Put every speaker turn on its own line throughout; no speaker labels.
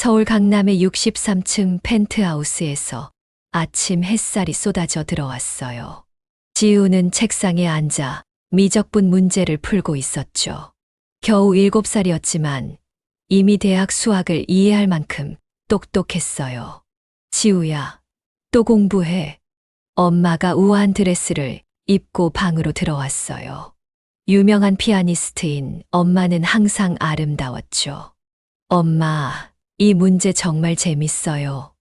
서울 강남의 63층 펜트하우스에서 아침 햇살이 쏟아져 들어왔어요. 지우는 책상에 앉아 미적분 문제를 풀고 있었죠. 겨우 7살이었지만 이미 대학 수학을 이해할 만큼 똑똑했어요. 지우야, 또 공부해. 엄마가 우아한 드레스를 입고 방으로 들어왔어요. 유명한 피아니스트인 엄마는 항상 아름다웠죠. 엄마, 이 문제 정말 재밌어요.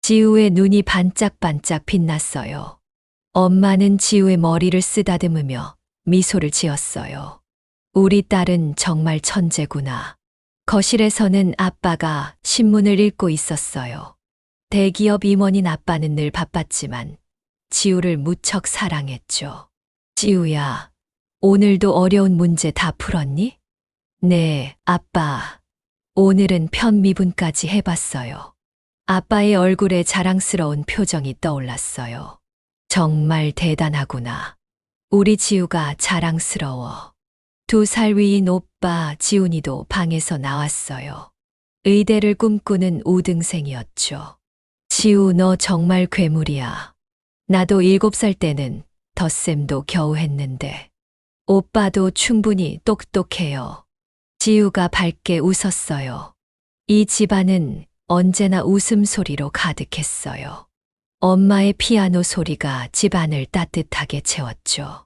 지우의 눈이 반짝반짝 빛났어요. 엄마는 지우의 머리를 쓰다듬으며 미소를 지었어요. 우리 딸은 정말 천재구나. 거실에서는 아빠가 신문을 읽고 있었어요. 대기업 임원인 아빠는 늘 바빴지만 지우를 무척 사랑했죠. 지우야, 오늘도 어려운 문제 다 풀었니? 네, 아빠. 오늘은 편미분까지 해봤어요. 아빠의 얼굴에 자랑스러운 표정이 떠올랐어요. 정말 대단하구나. 우리 지우가 자랑스러워. 2살 위인 오빠 지훈이도 방에서 나왔어요. 의대를 꿈꾸는 우등생이었죠. 지우, 너 정말 괴물이야. 나도 7살 때는 덧셈도 겨우 했는데. 오빠도 충분히 똑똑해요. 지우가 밝게 웃었어요. 이 집안은 언제나 웃음소리로 가득했어요. 엄마의 피아노 소리가 집안을 따뜻하게 채웠죠.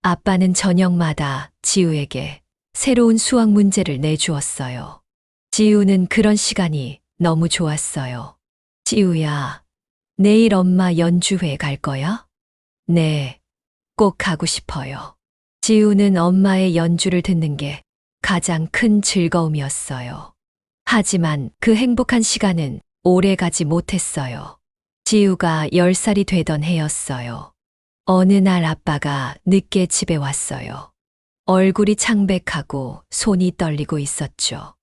아빠는 저녁마다 지우에게 새로운 수학 문제를 내주었어요. 지우는 그런 시간이 너무 좋았어요. 지우야, 내일 엄마 연주회 갈 거야? 네, 꼭 가고 싶어요. 지우는 엄마의 연주를 듣는 게 가장 큰 즐거움이었어요. 하지만 그 행복한 시간은 오래 가지 못했어요. 지우가 10살이 되던 해였어요. 어느 날 아빠가 늦게 집에 왔어요. 얼굴이 창백하고 손이 떨리고 있었죠.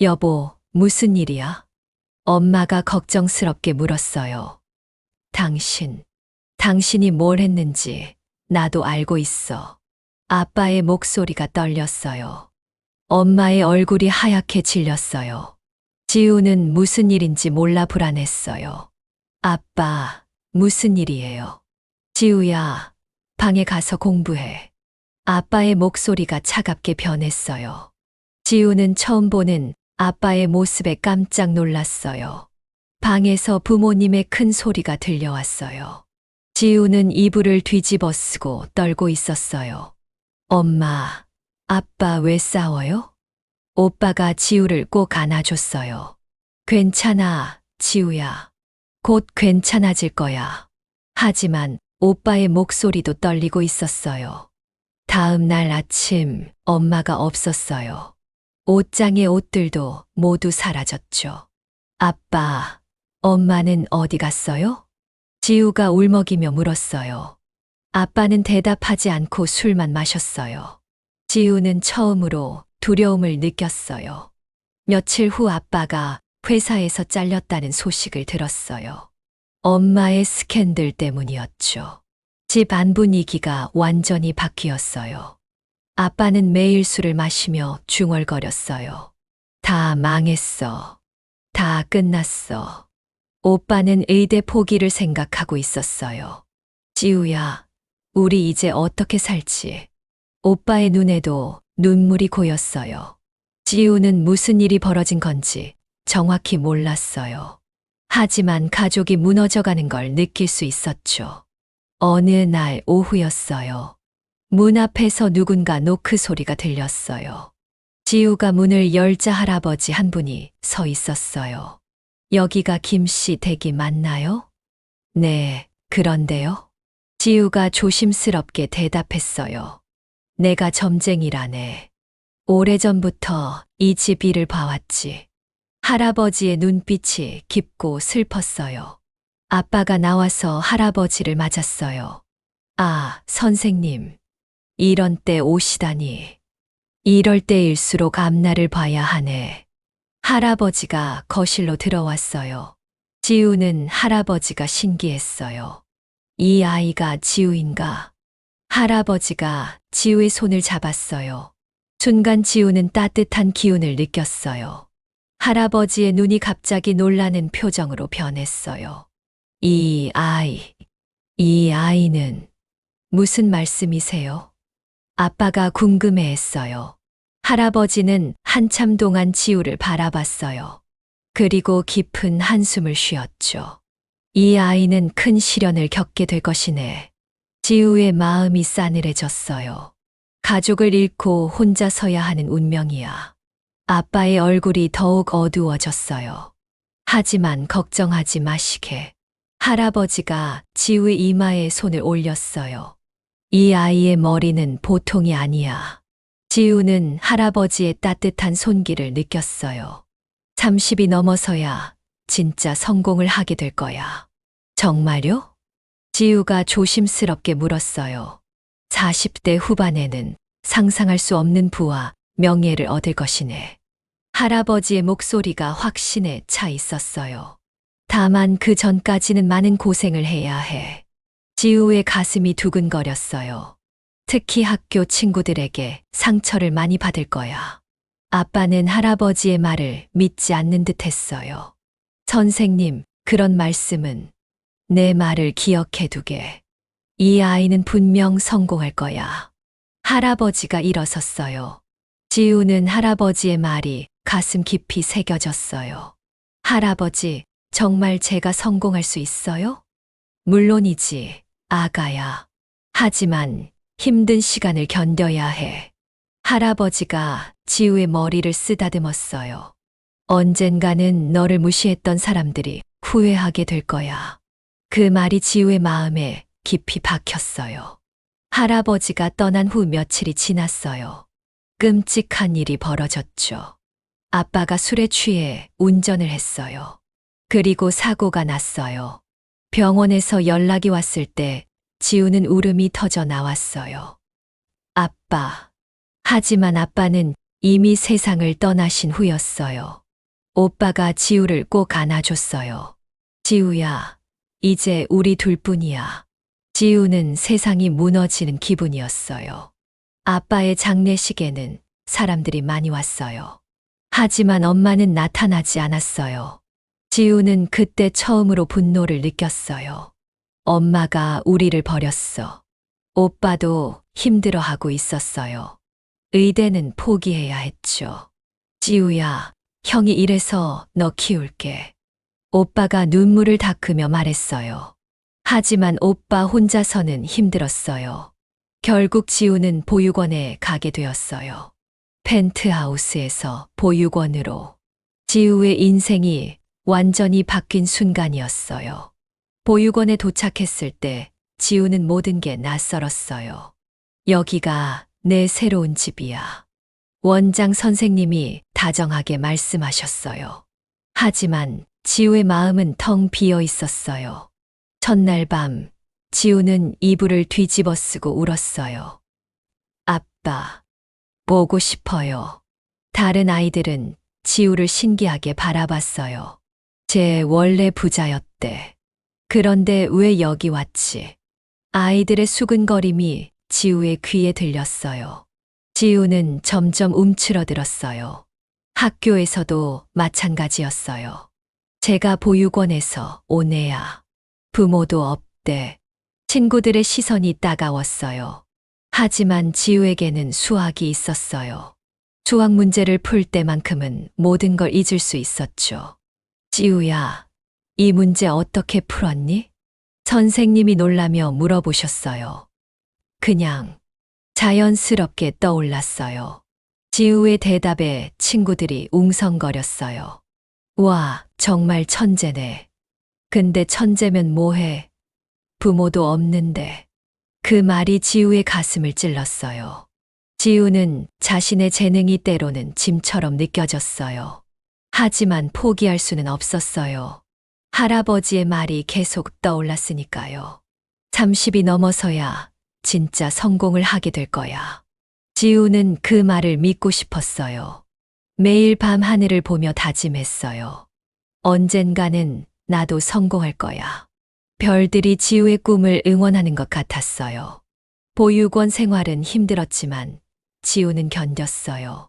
여보, 무슨 일이야? 엄마가 걱정스럽게 물었어요. 당신이 뭘 했는지 나도 알고 있어. 아빠의 목소리가 떨렸어요. 엄마의 얼굴이 하얗게 질렸어요. 지우는 무슨 일인지 몰라 불안했어요. 아빠, 무슨 일이에요? 지우야, 방에 가서 공부해. 아빠의 목소리가 차갑게 변했어요. 지우는 처음 보는 아빠의 모습에 깜짝 놀랐어요. 방에서 부모님의 큰 소리가 들려왔어요. 지우는 이불을 뒤집어 쓰고 떨고 있었어요. 엄마, 아빠 왜 싸워요? 오빠가 지우를 꼭 안아줬어요. 괜찮아, 지우야. 곧 괜찮아질 거야. 하지만 오빠의 목소리도 떨리고 있었어요. 다음 날 아침 엄마가 없었어요. 옷장의 옷들도 모두 사라졌죠. 아빠, 엄마는 어디 갔어요? 지우가 울먹이며 물었어요. 아빠는 대답하지 않고 술만 마셨어요. 지우는 처음으로 두려움을 느꼈어요. 며칠 후 아빠가 회사에서 잘렸다는 소식을 들었어요. 엄마의 스캔들 때문이었죠. 집안 분위기가 완전히 바뀌었어요. 아빠는 매일 술을 마시며 중얼거렸어요. 다 망했어. 다 끝났어. 오빠는 의대 포기를 생각하고 있었어요. 지우야, 우리 이제 어떻게 살지? 오빠의 눈에도 눈물이 고였어요. 지우는 무슨 일이 벌어진 건지 정확히 몰랐어요. 하지만 가족이 무너져가는 걸 느낄 수 있었죠. 어느 날 오후였어요. 문 앞에서 누군가 노크 소리가 들렸어요. 지우가 문을 열자 할아버지 한 분이 서 있었어요. 여기가 김씨 댁이 맞나요? 네, 그런데요. 지우가 조심스럽게 대답했어요. 내가 점쟁이라네. 오래전부터 이 집 일을 봐왔지. 할아버지의 눈빛이 깊고 슬펐어요. 아빠가 나와서 할아버지를 맞았어요. 아, 선생님. 이런 때 오시다니. 이럴 때일수록 앞날을 봐야 하네. 할아버지가 거실로 들어왔어요. 지우는 할아버지가 신기했어요. 이 아이가 지우인가? 할아버지가 지우의 손을 잡았어요. 순간 지우는 따뜻한 기운을 느꼈어요. 할아버지의 눈이 갑자기 놀라는 표정으로 변했어요. 이 아이는 무슨 말씀이세요? 아빠가 궁금해했어요. 할아버지는 한참 동안 지우를 바라봤어요. 그리고 깊은 한숨을 쉬었죠. 이 아이는 큰 시련을 겪게 될 것이네. 지우의 마음이 싸늘해졌어요. 가족을 잃고 혼자 서야 하는 운명이야. 아빠의 얼굴이 더욱 어두워졌어요. 하지만 걱정하지 마시게. 할아버지가 지우의 이마에 손을 올렸어요. 이 아이의 머리는 보통이 아니야. 지우는 할아버지의 따뜻한 손길을 느꼈어요. 30이 넘어서야 진짜 성공을 하게 될 거야. 정말요? 지우가 조심스럽게 물었어요. 40대 후반에는 상상할 수 없는 부와 명예를 얻을 것이네. 할아버지의 목소리가 확신에 차 있었어요. 다만 그 전까지는 많은 고생을 해야 해. 지우의 가슴이 두근거렸어요. 특히 학교 친구들에게 상처를 많이 받을 거야. 아빠는 할아버지의 말을 믿지 않는 듯 했어요. 선생님, 그런 말씀은 내 말을 기억해 두게. 이 아이는 분명 성공할 거야. 할아버지가 일어섰어요. 지우는 할아버지의 말이 가슴 깊이 새겨졌어요. 할아버지, 정말 제가 성공할 수 있어요? 물론이지, 아가야. 하지만 힘든 시간을 견뎌야 해. 할아버지가 지우의 머리를 쓰다듬었어요. 언젠가는 너를 무시했던 사람들이 후회하게 될 거야. 그 말이 지우의 마음에 깊이 박혔어요. 할아버지가 떠난 후 며칠이 지났어요. 끔찍한 일이 벌어졌죠. 아빠가 술에 취해 운전을 했어요. 그리고 사고가 났어요. 병원에서 연락이 왔을 때 지우는 울음이 터져 나왔어요. 아빠. 하지만 아빠는 이미 세상을 떠나신 후였어요. 오빠가 지우를 꼭 안아줬어요. 지우야, 이제 우리 둘뿐이야. 지우는 세상이 무너지는 기분이었어요. 아빠의 장례식에는 사람들이 많이 왔어요. 하지만 엄마는 나타나지 않았어요. 지우는 그때 처음으로 분노를 느꼈어요. 엄마가 우리를 버렸어. 오빠도 힘들어하고 있었어요. 의대는 포기해야 했죠. 지우야, 형이 이래서 너 키울게. 오빠가 눈물을 닦으며 말했어요. 하지만 오빠 혼자서는 힘들었어요. 결국 지우는 보육원에 가게 되었어요. 펜트하우스에서 보육원으로. 지우의 인생이 완전히 바뀐 순간이었어요. 보육원에 도착했을 때 지우는 모든 게 낯설었어요. 여기가 내 새로운 집이야. 원장 선생님이 다정하게 말씀하셨어요. 하지만 지우의 마음은 텅 비어 있었어요. 첫날 밤, 지우는 이불을 뒤집어 쓰고 울었어요. 아빠, 보고 싶어요. 다른 아이들은 지우를 신기하게 바라봤어요. 쟤 원래 부자였대. 그런데 왜 여기 왔지? 아이들의 수근거림이 지우의 귀에 들렸어요. 지우는 점점 움츠러들었어요. 학교에서도 마찬가지였어요. 제가 보육원에서 온 애야. 부모도 없대. 친구들의 시선이 따가웠어요. 하지만 지우에게는 수학이 있었어요. 수학 문제를 풀 때만큼은 모든 걸 잊을 수 있었죠. 지우야, 이 문제 어떻게 풀었니? 선생님이 놀라며 물어보셨어요. 그냥 자연스럽게 떠올랐어요. 지우의 대답에 친구들이 웅성거렸어요. 와, 정말 천재네. 근데 천재면 뭐해? 부모도 없는데. 그 말이 지우의 가슴을 찔렀어요. 지우는 자신의 재능이 때로는 짐처럼 느껴졌어요. 하지만 포기할 수는 없었어요. 할아버지의 말이 계속 떠올랐으니까요. 30이 넘어서야 진짜 성공을 하게 될 거야. 지우는 그 말을 믿고 싶었어요. 매일 밤 하늘을 보며 다짐했어요. 언젠가는 나도 성공할 거야. 별들이 지우의 꿈을 응원하는 것 같았어요. 보육원 생활은 힘들었지만 지우는 견뎠어요.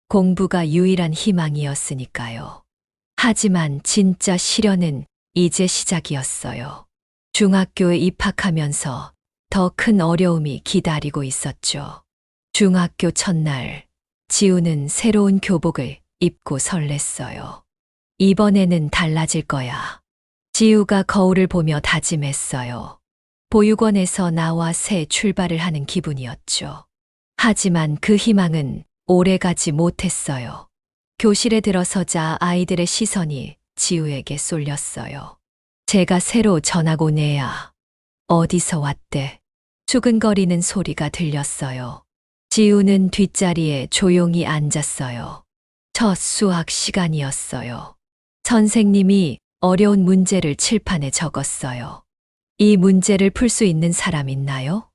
공부가 유일한 희망이었으니까요. 하지만 진짜 시련은 이제 시작이었어요. 중학교에 입학하면서 더 큰 어려움이 기다리고 있었죠. 중학교 첫날, 지우는 새로운 교복을 입고 설렜어요. 이번에는 달라질 거야. 지우가 거울을 보며 다짐했어요. 보육원에서 나와 새 출발을 하는 기분이었죠. 하지만 그 희망은 오래가지 못했어요. 교실에 들어서자 아이들의 시선이 지우에게 쏠렸어요. 제가 새로 전학 온 애야. 어디서 왔대? 수근거리는 소리가 들렸어요. 지우는 뒷자리에 조용히 앉았어요. 첫 수학 시간이었어요. 선생님이 어려운 문제를 칠판에 적었어요. 이 문제를 풀 수 있는 사람 있나요?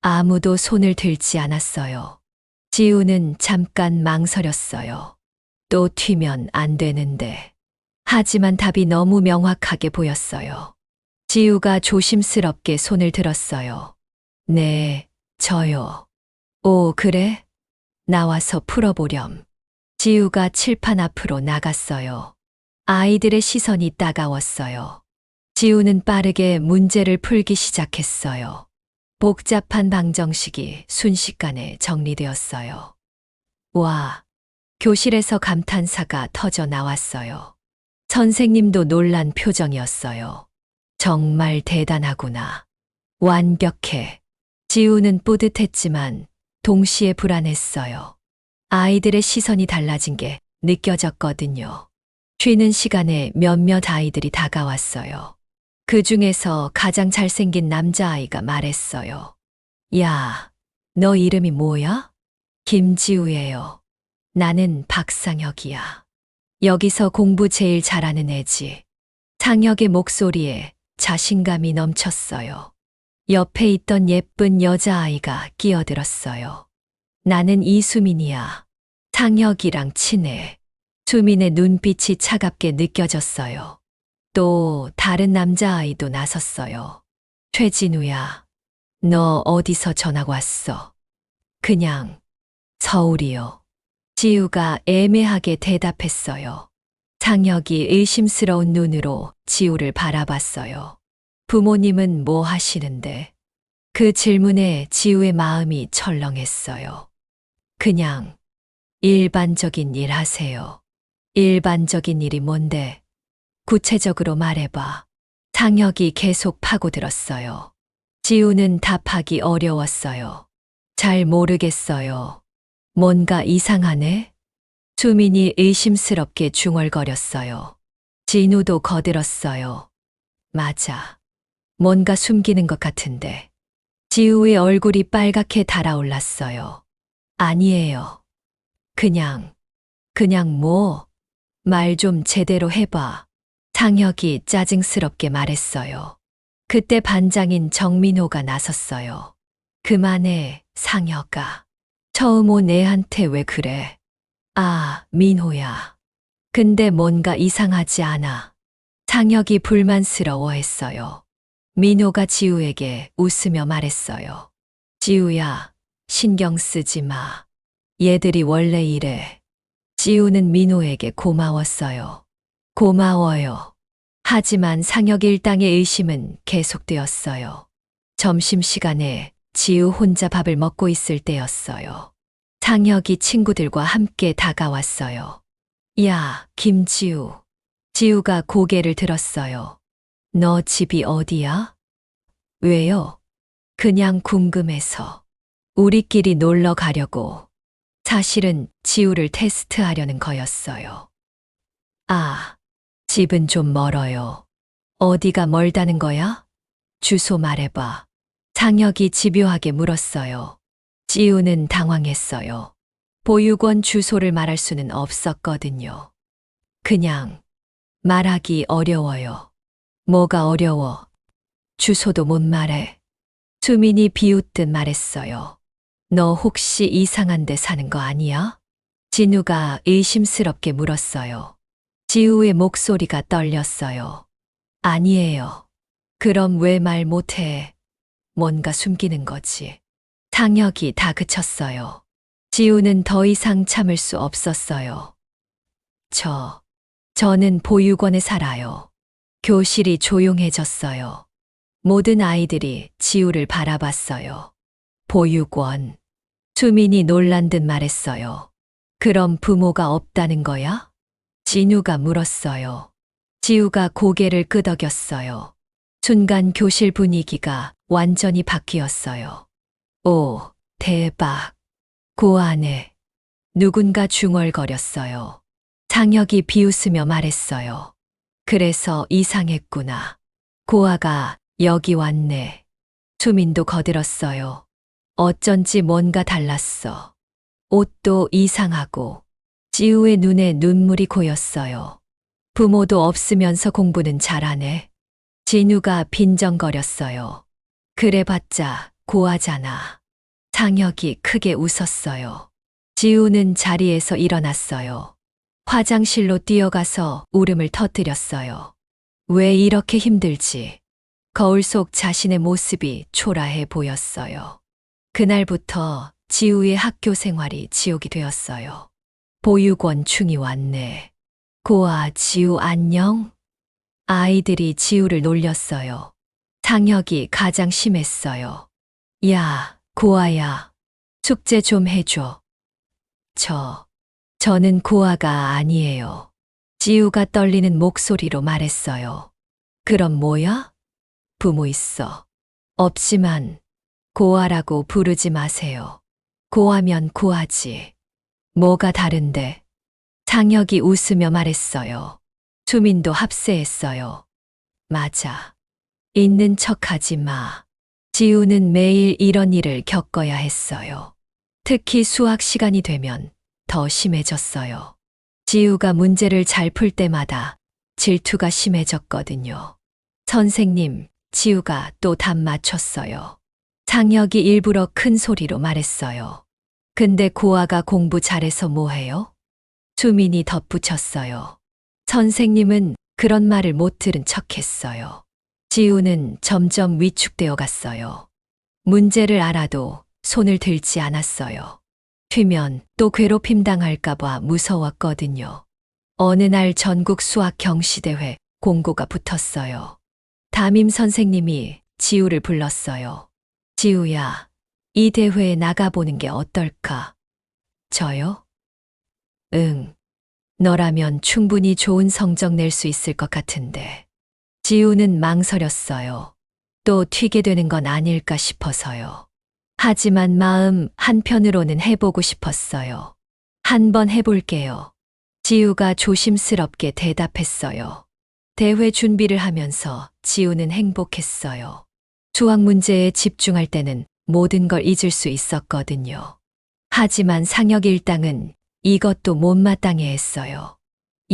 아무도 손을 들지 않았어요. 지우는 잠깐 망설였어요. 또 튀면 안 되는데. 하지만 답이 너무 명확하게 보였어요. 지우가 조심스럽게 손을 들었어요. 네, 저요. 오, 그래? 나와서 풀어보렴. 지우가 칠판 앞으로 나갔어요. 아이들의 시선이 따가웠어요. 지우는 빠르게 문제를 풀기 시작했어요. 복잡한 방정식이 순식간에 정리되었어요. 와, 교실에서 감탄사가 터져 나왔어요. 선생님도 놀란 표정이었어요. 정말 대단하구나. 완벽해. 지우는 뿌듯했지만 동시에 불안했어요. 아이들의 시선이 달라진 게 느껴졌거든요. 쉬는 시간에 몇몇 아이들이 다가왔어요. 그 중에서 가장 잘생긴 남자아이가 말했어요. 야, 너 이름이 뭐야? 김지우예요. 나는 박상혁이야. 여기서 공부 제일 잘하는 애지. 상혁의 목소리에 자신감이 넘쳤어요. 옆에 있던 예쁜 여자아이가 끼어들었어요. 나는 이수민이야. 상혁이랑 친해. 수민의 눈빛이 차갑게 느껴졌어요. 또 다른 남자아이도 나섰어요. 최진우야. 너 어디서 전학 왔어? 그냥 서울이요. 지우가 애매하게 대답했어요. 상혁이 의심스러운 눈으로 지우를 바라봤어요. 부모님은 뭐 하시는데? 그 질문에 지우의 마음이 철렁했어요. 그냥 일반적인 일 하세요. 일반적인 일이 뭔데? 구체적으로 말해봐. 상혁이 계속 파고들었어요. 지우는 답하기 어려웠어요. 잘 모르겠어요. 뭔가 이상하네? 수민이 의심스럽게 중얼거렸어요. 진우도 거들었어요. 맞아. 뭔가 숨기는 것 같은데. 지우의 얼굴이 빨갛게 달아올랐어요. 아니에요. 그냥 뭐? 말 좀 제대로 해봐. 상혁이 짜증스럽게 말했어요. 그때 반장인 정민호가 나섰어요. 그만해, 상혁아. 처음 온 애한테 왜 그래? 아, 민호야. 근데 뭔가 이상하지 않아. 상혁이 불만스러워했어요. 민호가 지우에게 웃으며 말했어요. 지우야, 신경 쓰지 마. 얘들이 원래 이래. 지우는 민호에게 고마웠어요. 고마워요. 하지만 상혁 일당의 의심은 계속되었어요. 점심시간에 지우 혼자 밥을 먹고 있을 때였어요. 상혁이 친구들과 함께 다가왔어요. 야, 김지우. 지우가 고개를 들었어요. 너 집이 어디야? 왜요? 그냥 궁금해서. 우리끼리 놀러 가려고. 사실은 지우를 테스트하려는 거였어요. 아, 집은 좀 멀어요. 어디가 멀다는 거야? 주소 말해봐. 상혁이 집요하게 물었어요. 지우는 당황했어요. 보육원 주소를 말할 수는 없었거든요. 그냥 말하기 어려워요. 뭐가 어려워? 주소도 못 말해. 수민이 비웃듯 말했어요. 너 혹시 이상한 데 사는 거 아니야? 진우가 의심스럽게 물었어요. 지우의 목소리가 떨렸어요. 아니에요. 그럼 왜 말 못해? 뭔가 숨기는 거지. 상혁이 다그쳤어요. 지우는 더 이상 참을 수 없었어요. 저는 보육원에 살아요. 교실이 조용해졌어요. 모든 아이들이 지우를 바라봤어요. 보육원. 수민이 놀란 듯 말했어요. 그럼 부모가 없다는 거야? 진우가 물었어요. 지우가 고개를 끄덕였어요. 순간 교실 분위기가 완전히 바뀌었어요. 오, 대박. 그 안에 누군가 중얼거렸어요. 상혁이 비웃으며 말했어요. 그래서 이상했구나. 고아가 여기 왔네. 수민도 거들었어요. 어쩐지 뭔가 달랐어. 옷도 이상하고 지우의 눈에 눈물이 고였어요. 부모도 없으면서 공부는 잘하네. 진우가 빈정거렸어요. 그래봤자 고아잖아. 상혁이 크게 웃었어요. 지우는 자리에서 일어났어요. 화장실로 뛰어가서 울음을 터뜨렸어요. 왜 이렇게 힘들지? 거울 속 자신의 모습이 초라해 보였어요. 그날부터 지우의 학교 생활이 지옥이 되었어요. 보육원 충이 왔네. 고아, 지우 안녕? 아이들이 지우를 놀렸어요. 상혁이 가장 심했어요. 야, 고아야. 숙제 좀 해줘. 저는 고아가 아니에요. 지우가 떨리는 목소리로 말했어요. 그럼 뭐야? 부모 있어. 없지만 고아라고 부르지 마세요. 고아면 고아지. 뭐가 다른데? 상혁이 웃으며 말했어요. 수민도 합세했어요. 맞아. 있는 척하지 마. 지우는 매일 이런 일을 겪어야 했어요. 특히 수학 시간이 되면 더 심해졌어요. 지우가 문제를 잘 풀 때마다 질투가 심해졌거든요. 선생님, 지우가 또 답 맞췄어요. 상혁이 일부러 큰 소리로 말했어요. 근데 고아가 공부 잘해서 뭐해요? 수민이 덧붙였어요. 선생님은 그런 말을 못 들은 척했어요. 지우는 점점 위축되어 갔어요. 문제를 알아도 손을 들지 않았어요. 튀면 또 괴롭힘 당할까봐 무서웠거든요. 어느 날 전국 수학 경시대회 공고가 붙었어요. 담임 선생님이 지우를 불렀어요. 지우야, 이 대회에 나가보는 게 어떨까? 저요? 응. 너라면 충분히 좋은 성적 낼 수 있을 것 같은데. 지우는 망설였어요. 또 튀게 되는 건 아닐까 싶어서요. 하지만 마음 한편으로는 해보고 싶었어요. 한번 해볼게요. 지우가 조심스럽게 대답했어요. 대회 준비를 하면서 지우는 행복했어요. 수학 문제에 집중할 때는 모든 걸 잊을 수 있었거든요. 하지만 상혁 일당은 이것도 못마땅해 했어요.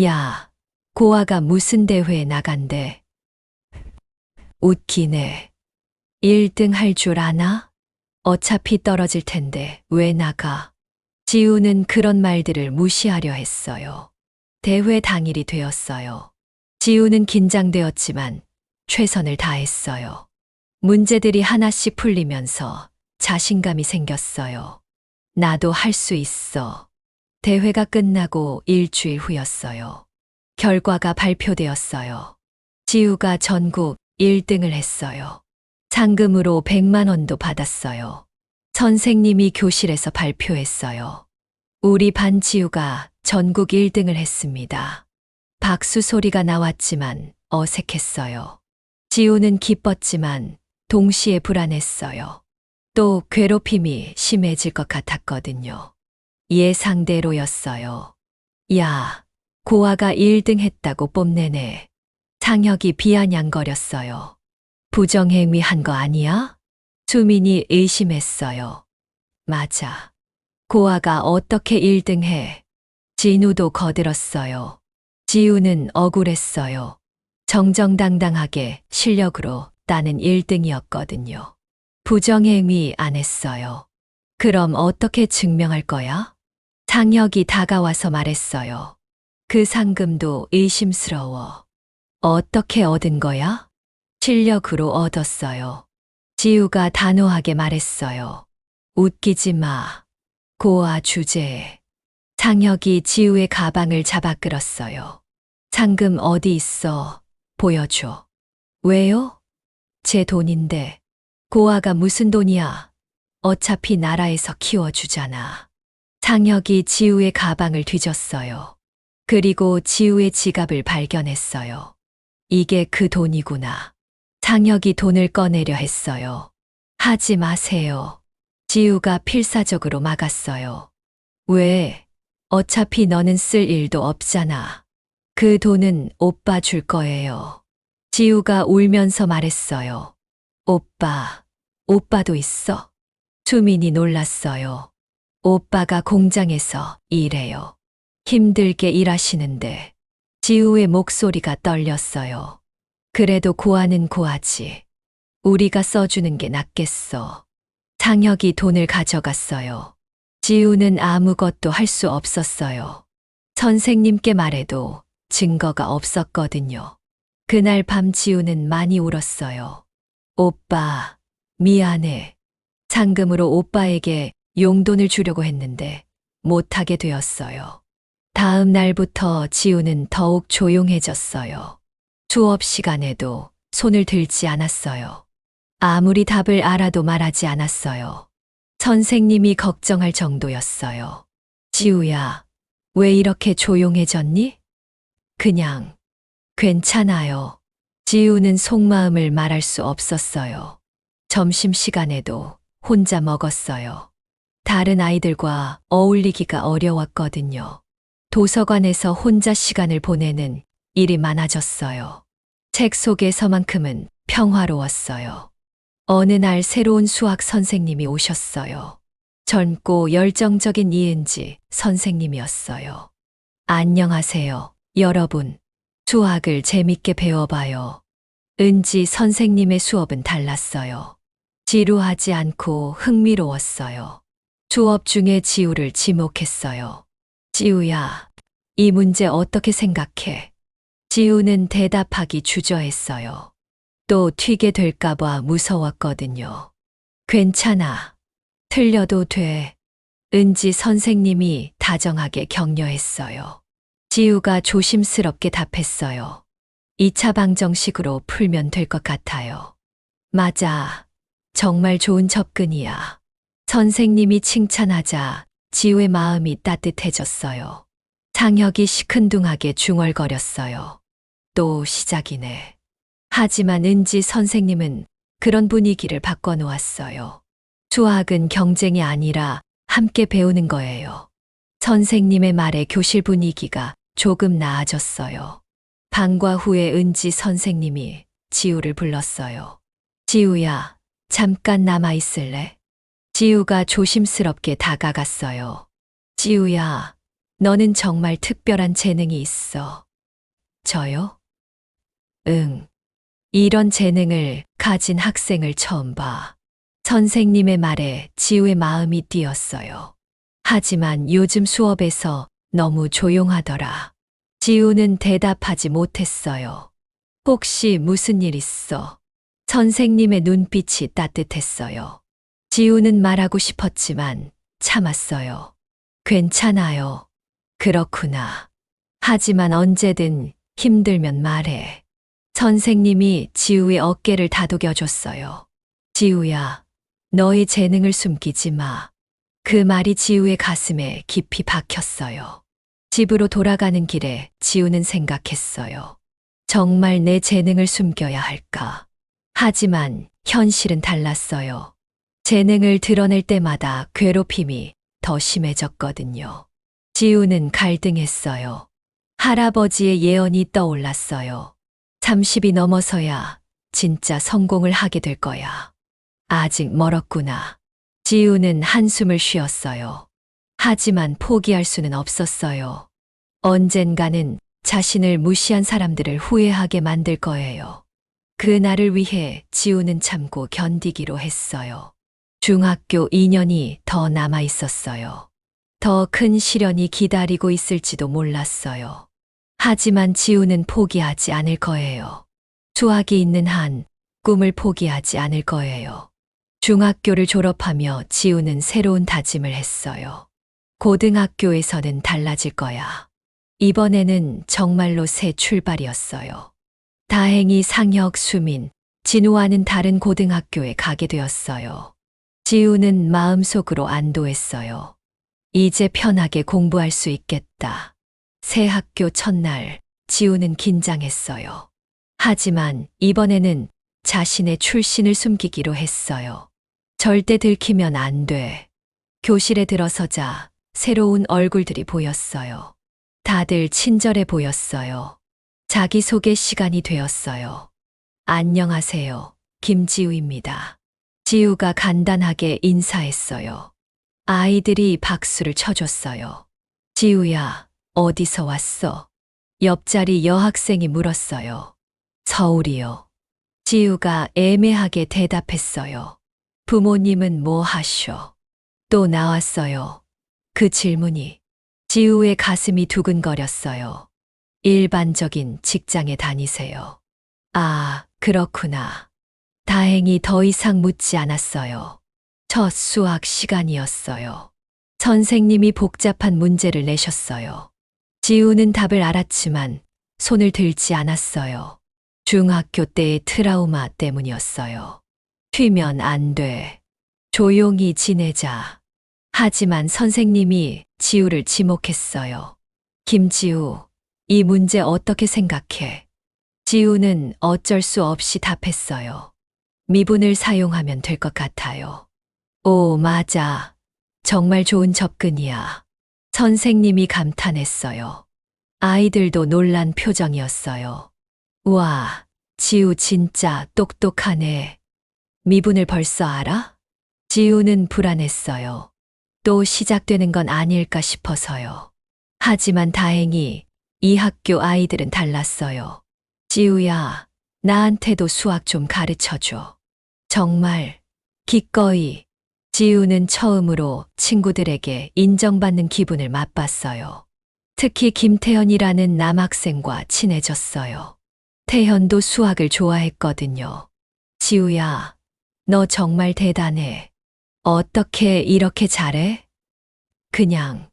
야, 고아가 무슨 대회에 나간대? 웃기네. 1등 할 줄 아나? 어차피 떨어질 텐데 왜 나가? 지우는 그런 말들을 무시하려 했어요. 대회 당일이 되었어요. 지우는 긴장되었지만 최선을 다했어요. 문제들이 하나씩 풀리면서 자신감이 생겼어요. 나도 할 수 있어. 대회가 끝나고 일주일 후였어요. 결과가 발표되었어요. 지우가 전국 1등을 했어요. 상금으로 100만 원도 받았어요. 선생님이 교실에서 발표했어요. 우리 반 지우가 전국 1등을 했습니다. 박수 소리가 나왔지만 어색했어요. 지우는 기뻤지만 동시에 불안했어요. 또 괴롭힘이 심해질 것 같았거든요. 예상대로였어요. 야, 고아가 1등 했다고 뽐내네. 상혁이 비아냥거렸어요. 부정행위 한 거 아니야? 수민이 의심했어요. 맞아. 고아가 어떻게 1등 해? 진우도 거들었어요. 지우는 억울했어요. 정정당당하게 실력으로 따는 1등이었거든요. 부정행위 안 했어요. 그럼 어떻게 증명할 거야? 상혁이 다가와서 말했어요. 그 상금도 의심스러워. 어떻게 얻은 거야? 실력으로 얻었어요. 지우가 단호하게 말했어요. 웃기지 마. 고아 주제에 장혁이 지우의 가방을 잡아 끌었어요. 상금 어디 있어? 보여줘. 왜요? 제 돈인데. 고아가 무슨 돈이야? 어차피 나라에서 키워주잖아. 장혁이 지우의 가방을 뒤졌어요. 그리고 지우의 지갑을 발견했어요. 이게 그 돈이구나. 장혁이 돈을 꺼내려 했어요. 하지 마세요. 지우가 필사적으로 막았어요. 왜? 어차피 너는 쓸 일도 없잖아. 그 돈은 오빠 줄 거예요. 지우가 울면서 말했어요. 오빠도 있어? 수민이 놀랐어요. 오빠가 공장에서 일해요. 힘들게 일하시는데. 지우의 목소리가 떨렸어요. 그래도 고아는 고아지. 우리가 써주는 게 낫겠어. 장혁이 돈을 가져갔어요. 지우는 아무것도 할 수 없었어요. 선생님께 말해도 증거가 없었거든요. 그날 밤 지우는 많이 울었어요. 오빠, 미안해. 상금으로 오빠에게 용돈을 주려고 했는데 못하게 되었어요. 다음 날부터 지우는 더욱 조용해졌어요. 수업 시간에도 손을 들지 않았어요. 아무리 답을 알아도 말하지 않았어요. 선생님이 걱정할 정도였어요. 지우야, 왜 이렇게 조용해졌니? 그냥, 괜찮아요. 지우는 속마음을 말할 수 없었어요. 점심시간에도 혼자 먹었어요. 다른 아이들과 어울리기가 어려웠거든요. 도서관에서 혼자 시간을 보내는 일이 많아졌어요. 책 속에서만큼은 평화로웠어요. 어느 날 새로운 수학 선생님이 오셨어요. 젊고 열정적인 이은지 선생님이었어요. 안녕하세요, 여러분. 수학을 재밌게 배워봐요. 은지 선생님의 수업은 달랐어요. 지루하지 않고 흥미로웠어요. 수업 중에 지우를 지목했어요. 지우야, 이 문제 어떻게 생각해? 지우는 대답하기 주저했어요. 또 튀게 될까봐 무서웠거든요. 괜찮아. 틀려도 돼. 은지 선생님이 다정하게 격려했어요. 지우가 조심스럽게 답했어요. 2차 방정식으로 풀면 될 것 같아요. 맞아. 정말 좋은 접근이야. 선생님이 칭찬하자 지우의 마음이 따뜻해졌어요. 장혁이 시큰둥하게 중얼거렸어요. 또 시작이네. 하지만 은지 선생님은 그런 분위기를 바꿔놓았어요. 수학은 경쟁이 아니라 함께 배우는 거예요. 선생님의 말에 교실 분위기가 조금 나아졌어요. 방과 후에 은지 선생님이 지우를 불렀어요. 지우야, 잠깐 남아 있을래? 지우가 조심스럽게 다가갔어요. 지우야, 너는 정말 특별한 재능이 있어. 저요? 응. 이런 재능을 가진 학생을 처음 봐. 선생님의 말에 지우의 마음이 뛰었어요. 하지만 요즘 수업에서 너무 조용하더라. 지우는 대답하지 못했어요. 혹시 무슨 일 있어? 선생님의 눈빛이 따뜻했어요. 지우는 말하고 싶었지만 참았어요. 괜찮아요. 그렇구나. 하지만 언제든 힘들면 말해. 선생님이 지우의 어깨를 다독여줬어요. 지우야, 너의 재능을 숨기지 마. 그 말이 지우의 가슴에 깊이 박혔어요. 집으로 돌아가는 길에 지우는 생각했어요. 정말 내 재능을 숨겨야 할까? 하지만 현실은 달랐어요. 재능을 드러낼 때마다 괴롭힘이 더 심해졌거든요. 지우는 갈등했어요. 할아버지의 예언이 떠올랐어요. 30이 넘어서야 진짜 성공을 하게 될 거야. 아직 멀었구나. 지우는 한숨을 쉬었어요. 하지만 포기할 수는 없었어요. 언젠가는 자신을 무시한 사람들을 후회하게 만들 거예요. 그날을 위해 지우는 참고 견디기로 했어요. 중학교 2년이 더 남아 있었어요. 더 큰 시련이 기다리고 있을지도 몰랐어요. 하지만 지우는 포기하지 않을 거예요. 수학이 있는 한 꿈을 포기하지 않을 거예요. 중학교를 졸업하며 지우는 새로운 다짐을 했어요. 고등학교에서는 달라질 거야. 이번에는 정말로 새 출발이었어요. 다행히 상혁, 수민, 진우와는 다른 고등학교에 가게 되었어요. 지우는 마음속으로 안도했어요. 이제 편하게 공부할 수 있겠다. 새 학교 첫날, 지우는 긴장했어요. 하지만 이번에는 자신의 출신을 숨기기로 했어요. 절대 들키면 안 돼. 교실에 들어서자 새로운 얼굴들이 보였어요. 다들 친절해 보였어요. 자기소개 시간이 되었어요. 안녕하세요. 김지우입니다. 지우가 간단하게 인사했어요. 아이들이 박수를 쳐줬어요. 지우야, 어디서 왔어? 옆자리 여학생이 물었어요. 서울이요. 지우가 애매하게 대답했어요. 부모님은 뭐 하셔? 또 나왔어요. 그 질문이. 지우의 가슴이 두근거렸어요. 일반적인 직장에 다니세요. 아, 그렇구나. 다행히 더 이상 묻지 않았어요. 첫 수학 시간이었어요. 선생님이 복잡한 문제를 내셨어요. 지우는 답을 알았지만 손을 들지 않았어요. 중학교 때의 트라우마 때문이었어요. 튀면 안 돼. 조용히 지내자. 하지만 선생님이 지우를 지목했어요. 김지우, 이 문제 어떻게 생각해? 지우는 어쩔 수 없이 답했어요. 미분을 사용하면 될 것 같아요. 오, 맞아. 정말 좋은 접근이야. 선생님이 감탄했어요. 아이들도 놀란 표정이었어요. 와, 지우 진짜 똑똑하네. 미분을 벌써 알아? 지우는 불안했어요. 또 시작되는 건 아닐까 싶어서요. 하지만 다행히 이 학교 아이들은 달랐어요. 지우야, 나한테도 수학 좀 가르쳐줘. 정말, 기꺼이. 지우는 처음으로 친구들에게 인정받는 기분을 맛봤어요. 특히 김태현이라는 남학생과 친해졌어요. 태현도 수학을 좋아했거든요. 지우야, 너 정말 대단해. 어떻게 이렇게 잘해? 그냥,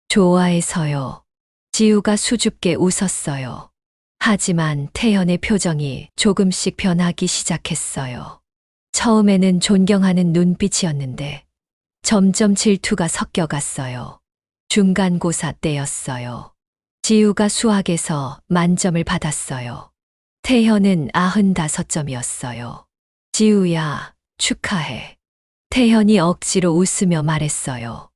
좋아해서요. 지우가 수줍게 웃었어요. 하지만 태현의 표정이 조금씩 변하기 시작했어요. 처음에는 존경하는 눈빛이었는데 점점 질투가 섞여갔어요. 중간고사 때였어요. 지우가 수학에서 만점을 받았어요. 태현은 95점이었어요. 지우야, 축하해. 태현이 억지로 웃으며 말했어요.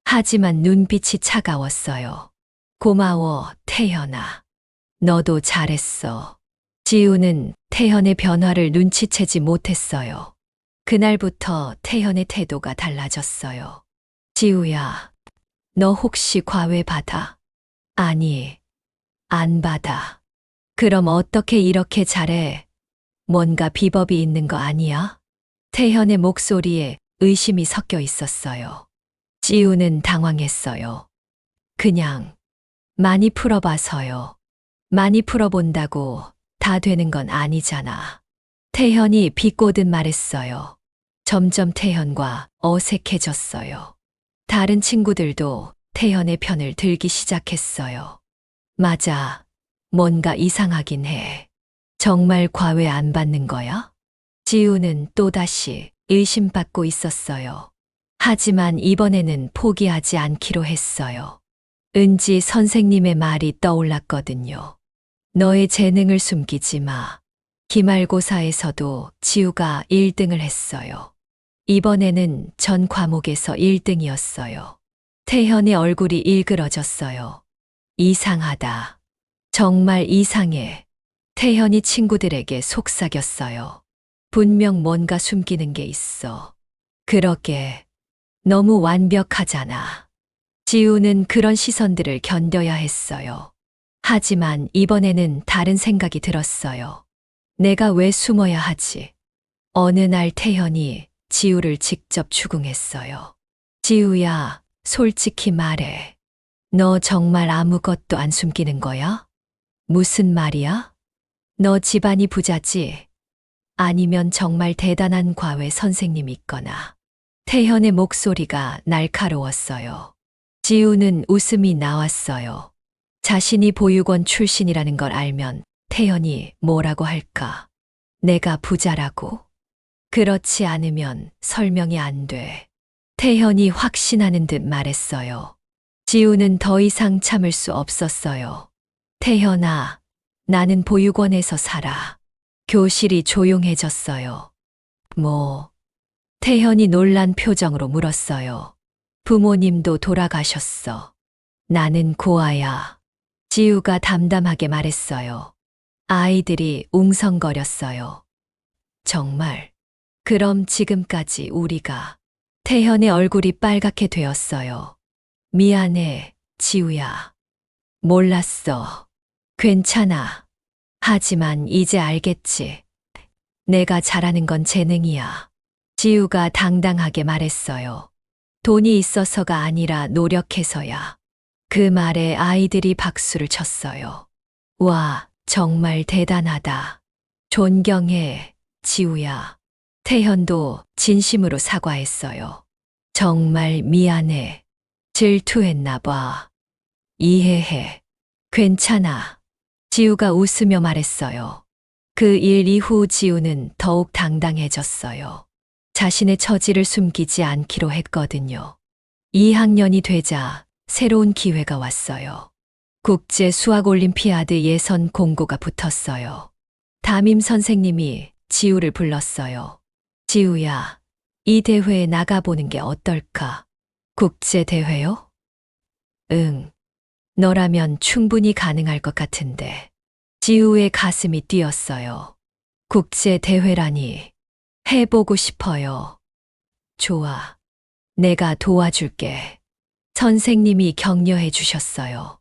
하지만 눈빛이 차가웠어요. 고마워, 태현아. 너도 잘했어. 지우는 태현의 변화를 눈치채지 못했어요. 그날부터 태현의 태도가 달라졌어요. 지우야, 너 혹시 과외 받아? 아니, 안 받아. 그럼 어떻게 이렇게 잘해? 뭔가 비법이 있는 거 아니야? 태현의 목소리에 의심이 섞여 있었어요. 지우는 당황했어요. 그냥 많이 풀어봐서요. 많이 풀어본다고 다 되는 건 아니잖아. 태현이 비꼬듯 말했어요. 점점 태현과 어색해졌어요. 다른 친구들도 태현의 편을 들기 시작했어요. 맞아. 뭔가 이상하긴 해. 정말 과외 안 받는 거야? 지우는 또다시 의심받고 있었어요. 하지만 이번에는 포기하지 않기로 했어요. 은지 선생님의 말이 떠올랐거든요. 너의 재능을 숨기지 마. 기말고사에서도 지우가 1등을 했어요. 이번에는 전 과목에서 1등이었어요. 태현의 얼굴이 일그러졌어요. 이상하다. 정말 이상해. 태현이 친구들에게 속삭였어요. 분명 뭔가 숨기는 게 있어. 그러게. 너무 완벽하잖아. 지우는 그런 시선들을 견뎌야 했어요. 하지만 이번에는 다른 생각이 들었어요. 내가 왜 숨어야 하지? 어느 날 태현이 지우를 직접 추궁했어요. 지우야, 솔직히 말해. 너 정말 아무것도 안 숨기는 거야? 무슨 말이야? 너 집안이 부자지? 아니면 정말 대단한 과외 선생님이 있거나. 태현의 목소리가 날카로웠어요. 지우는 웃음이 나왔어요. 자신이 보육원 출신이라는 걸 알면 태현이 뭐라고 할까? 내가 부자라고? 그렇지 않으면 설명이 안 돼. 태현이 확신하는 듯 말했어요. 지우는 더 이상 참을 수 없었어요. 태현아, 나는 보육원에서 살아. 교실이 조용해졌어요. 뭐? 태현이 놀란 표정으로 물었어요. 부모님도 돌아가셨어. 나는 고아야. 지우가 담담하게 말했어요. 아이들이 웅성거렸어요. 정말. 그럼 지금까지 우리가. 태현의 얼굴이 빨갛게 되었어요. 미안해, 지우야. 몰랐어. 괜찮아. 하지만 이제 알겠지. 내가 잘하는 건 재능이야. 지우가 당당하게 말했어요. 돈이 있어서가 아니라 노력해서야. 그 말에 아이들이 박수를 쳤어요. 와, 정말 대단하다. 존경해, 지우야. 태현도 진심으로 사과했어요. 정말 미안해. 질투했나 봐. 이해해. 괜찮아. 지우가 웃으며 말했어요. 그 일 이후 지우는 더욱 당당해졌어요. 자신의 처지를 숨기지 않기로 했거든요. 2학년이 되자 새로운 기회가 왔어요. 국제 수학 올림피아드 예선 공고가 붙었어요. 담임 선생님이 지우를 불렀어요. 지우야, 이 대회에 나가보는 게 어떨까? 국제 대회요? 응. 너라면 충분히 가능할 것 같은데. 지우의 가슴이 뛰었어요. 국제 대회라니. 해보고 싶어요. 좋아. 내가 도와줄게. 선생님이 격려해 주셨어요.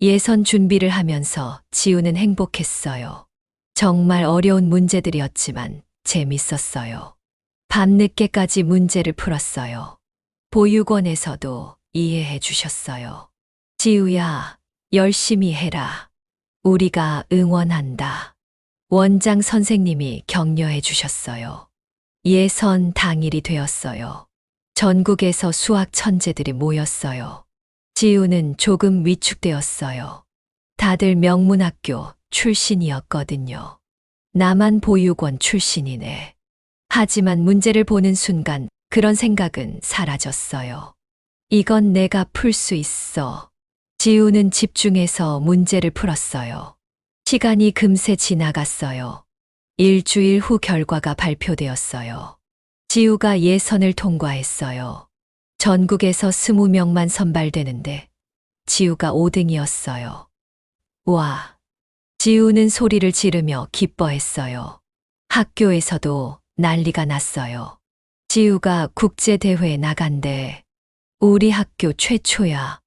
예선 준비를 하면서 지우는 행복했어요. 정말 어려운 문제들이었지만 재밌었어요. 밤늦게까지 문제를 풀었어요. 보육원에서도 이해해 주셨어요. 지우야, 열심히 해라. 우리가 응원한다. 원장 선생님이 격려해 주셨어요. 예선 당일이 되었어요. 전국에서 수학 천재들이 모였어요. 지우는 조금 위축되었어요. 다들 명문학교 출신이었거든요. 나만 보육원 출신이네. 하지만 문제를 보는 순간 그런 생각은 사라졌어요. 이건 내가 풀 수 있어. 지우는 집중해서 문제를 풀었어요. 시간이 금세 지나갔어요. 일주일 후 결과가 발표되었어요. 지우가 예선을 통과했어요. 전국에서 20명만 선발되는데 지우가 5등이었어요. 와! 지우는 소리를 지르며 기뻐했어요. 학교에서도 난리가 났어요. 지우가 국제대회에 나간대. 우리 학교 최초야.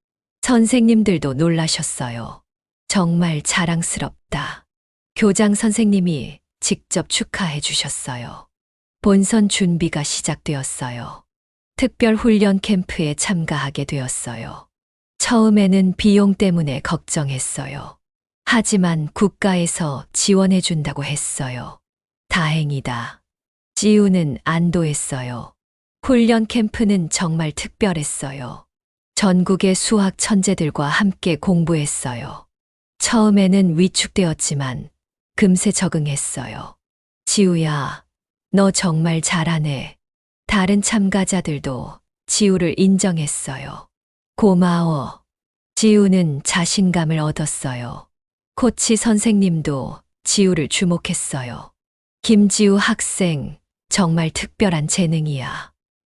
선생님들도 놀라셨어요. 정말 자랑스럽다. 교장 선생님이 직접 축하해 주셨어요. 본선 준비가 시작되었어요. 특별 훈련 캠프에 참가하게 되었어요. 처음에는 비용 때문에 걱정했어요. 하지만 국가에서 지원해 준다고 했어요. 다행이다. 지우는 안도했어요. 훈련 캠프는 정말 특별했어요. 전국의 수학 천재들과 함께 공부했어요. 처음에는 위축되었지만 금세 적응했어요. 지우야, 너 정말 잘하네. 다른 참가자들도 지우를 인정했어요. 고마워. 지우는 자신감을 얻었어요. 코치 선생님도 지우를 주목했어요. 김지우 학생, 정말 특별한 재능이야.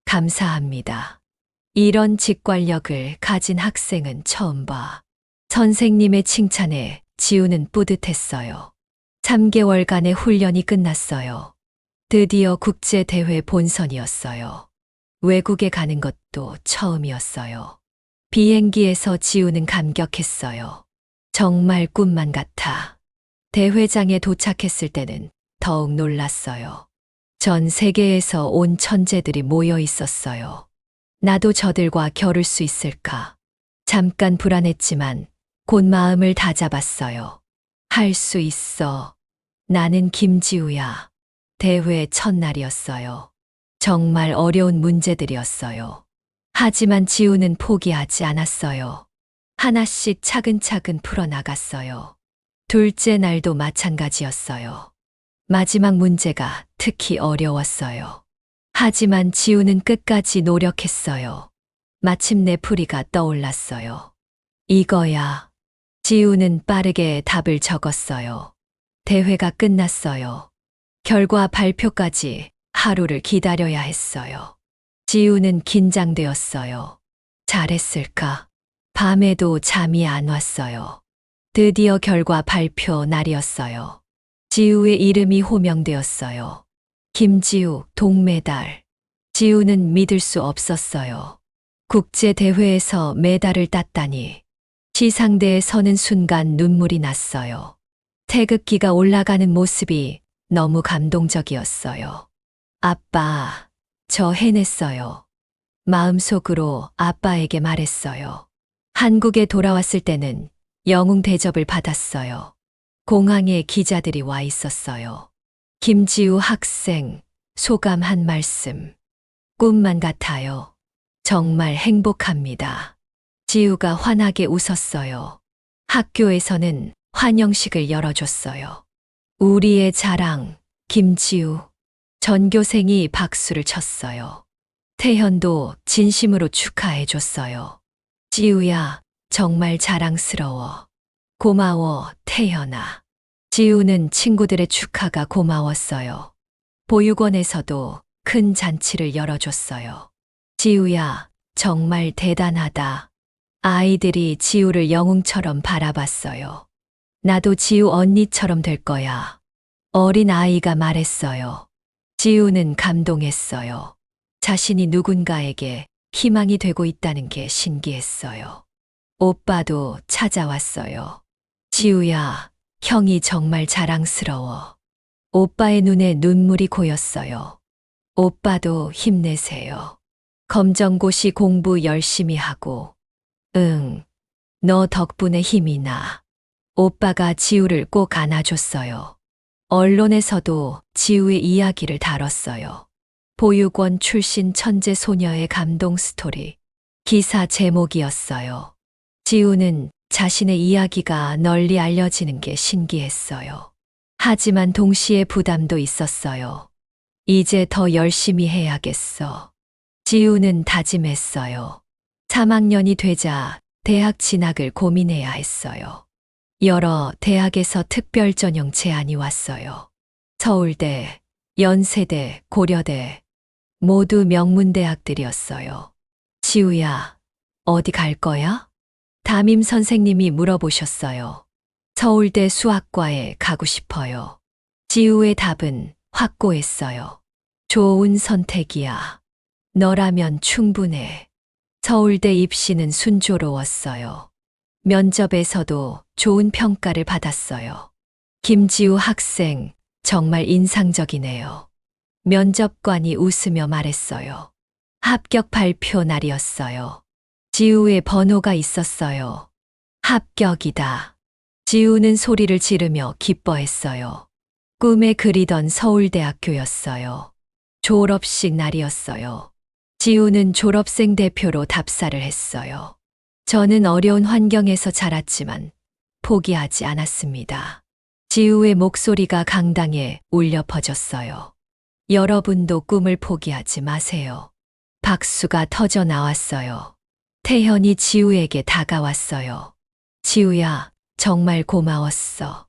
감사합니다. 이런 직관력을 가진 학생은 처음 봐. 선생님의 칭찬에 지우는 뿌듯했어요. 3개월간의 훈련이 끝났어요. 드디어 국제대회 본선이었어요. 외국에 가는 것도 처음이었어요. 비행기에서 지우는 감격했어요. 정말 꿈만 같아. 대회장에 도착했을 때는 더욱 놀랐어요. 전 세계에서 온 천재들이 모여 있었어요. 나도 저들과 겨룰 수 있을까? 잠깐 불안했지만 곧 마음을 다잡았어요. 할 수 있어. 나는 김지우야. 대회 첫날이었어요. 정말 어려운 문제들이었어요. 하지만 지우는 포기하지 않았어요. 하나씩 차근차근 풀어나갔어요. 둘째 날도 마찬가지였어요. 마지막 문제가 특히 어려웠어요. 하지만 지우는 끝까지 노력했어요. 마침내 풀이가 떠올랐어요. 이거야. 지우는 빠르게 답을 적었어요. 대회가 끝났어요. 결과 발표까지 하루를 기다려야 했어요. 지우는 긴장되었어요. 잘했을까? 밤에도 잠이 안 왔어요. 드디어 결과 발표 날이었어요. 지우의 이름이 호명되었어요. 김지우 동메달. 지우는 믿을 수 없었어요. 국제대회에서 메달을 땄다니. 시상대에 서는 순간 눈물이 났어요. 태극기가 올라가는 모습이 너무 감동적이었어요. 아빠, 저 해냈어요. 마음속으로 아빠에게 말했어요. 한국에 돌아왔을 때는 영웅 대접을 받았어요. 공항에 기자들이 와 있었어요. 김지우 학생, 소감 한 말씀. 꿈만 같아요. 정말 행복합니다. 지우가 환하게 웃었어요. 학교에서는 환영식을 열어줬어요. 우리의 자랑, 김지우. 전교생이 박수를 쳤어요. 태현도 진심으로 축하해줬어요. 지우야, 정말 자랑스러워. 고마워, 태현아. 지우는 친구들의 축하가 고마웠어요. 보육원에서도 큰 잔치를 열어줬어요. 지우야, 정말 대단하다. 아이들이 지우를 영웅처럼 바라봤어요. 나도 지우 언니처럼 될 거야. 어린 아이가 말했어요. 지우는 감동했어요. 자신이 누군가에게 희망이 되고 있다는 게 신기했어요. 오빠도 찾아왔어요. 지우야, 형이 정말 자랑스러워. 오빠의 눈에 눈물이 고였어요. 오빠도 힘내세요. 검정고시 공부 열심히 하고. 응, 너 덕분에 힘이 나. 오빠가 지우를 꼭 안아줬어요. 언론에서도 지우의 이야기를 다뤘어요. 보육원 출신 천재 소녀의 감동 스토리. 기사 제목이었어요. 지우는 자신의 이야기가 널리 알려지는 게 신기했어요. 하지만 동시에 부담도 있었어요. 이제 더 열심히 해야겠어. 지우는 다짐했어요. 3학년이 되자 대학 진학을 고민해야 했어요. 여러 대학에서 특별 전형 제안이 왔어요. 서울대, 연세대, 고려대, 모두 명문대학들이었어요. 지우야, 어디 갈 거야? 담임 선생님이 물어보셨어요. 서울대 수학과에 가고 싶어요. 지우의 답은 확고했어요. 좋은 선택이야. 너라면 충분해. 서울대 입시는 순조로웠어요. 면접에서도 좋은 평가를 받았어요. 김지우 학생, 정말 인상적이네요. 면접관이 웃으며 말했어요. 합격 발표 날이었어요. 지우의 번호가 있었어요. 합격이다. 지우는 소리를 지르며 기뻐했어요. 꿈에 그리던 서울대학교였어요. 졸업식 날이었어요. 지우는 졸업생 대표로 답사를 했어요. 저는 어려운 환경에서 자랐지만 포기하지 않았습니다. 지우의 목소리가 강당에 울려 퍼졌어요. 여러분도 꿈을 포기하지 마세요. 박수가 터져 나왔어요. 태현이 지우에게 다가왔어요. 지우야, 정말 고마웠어.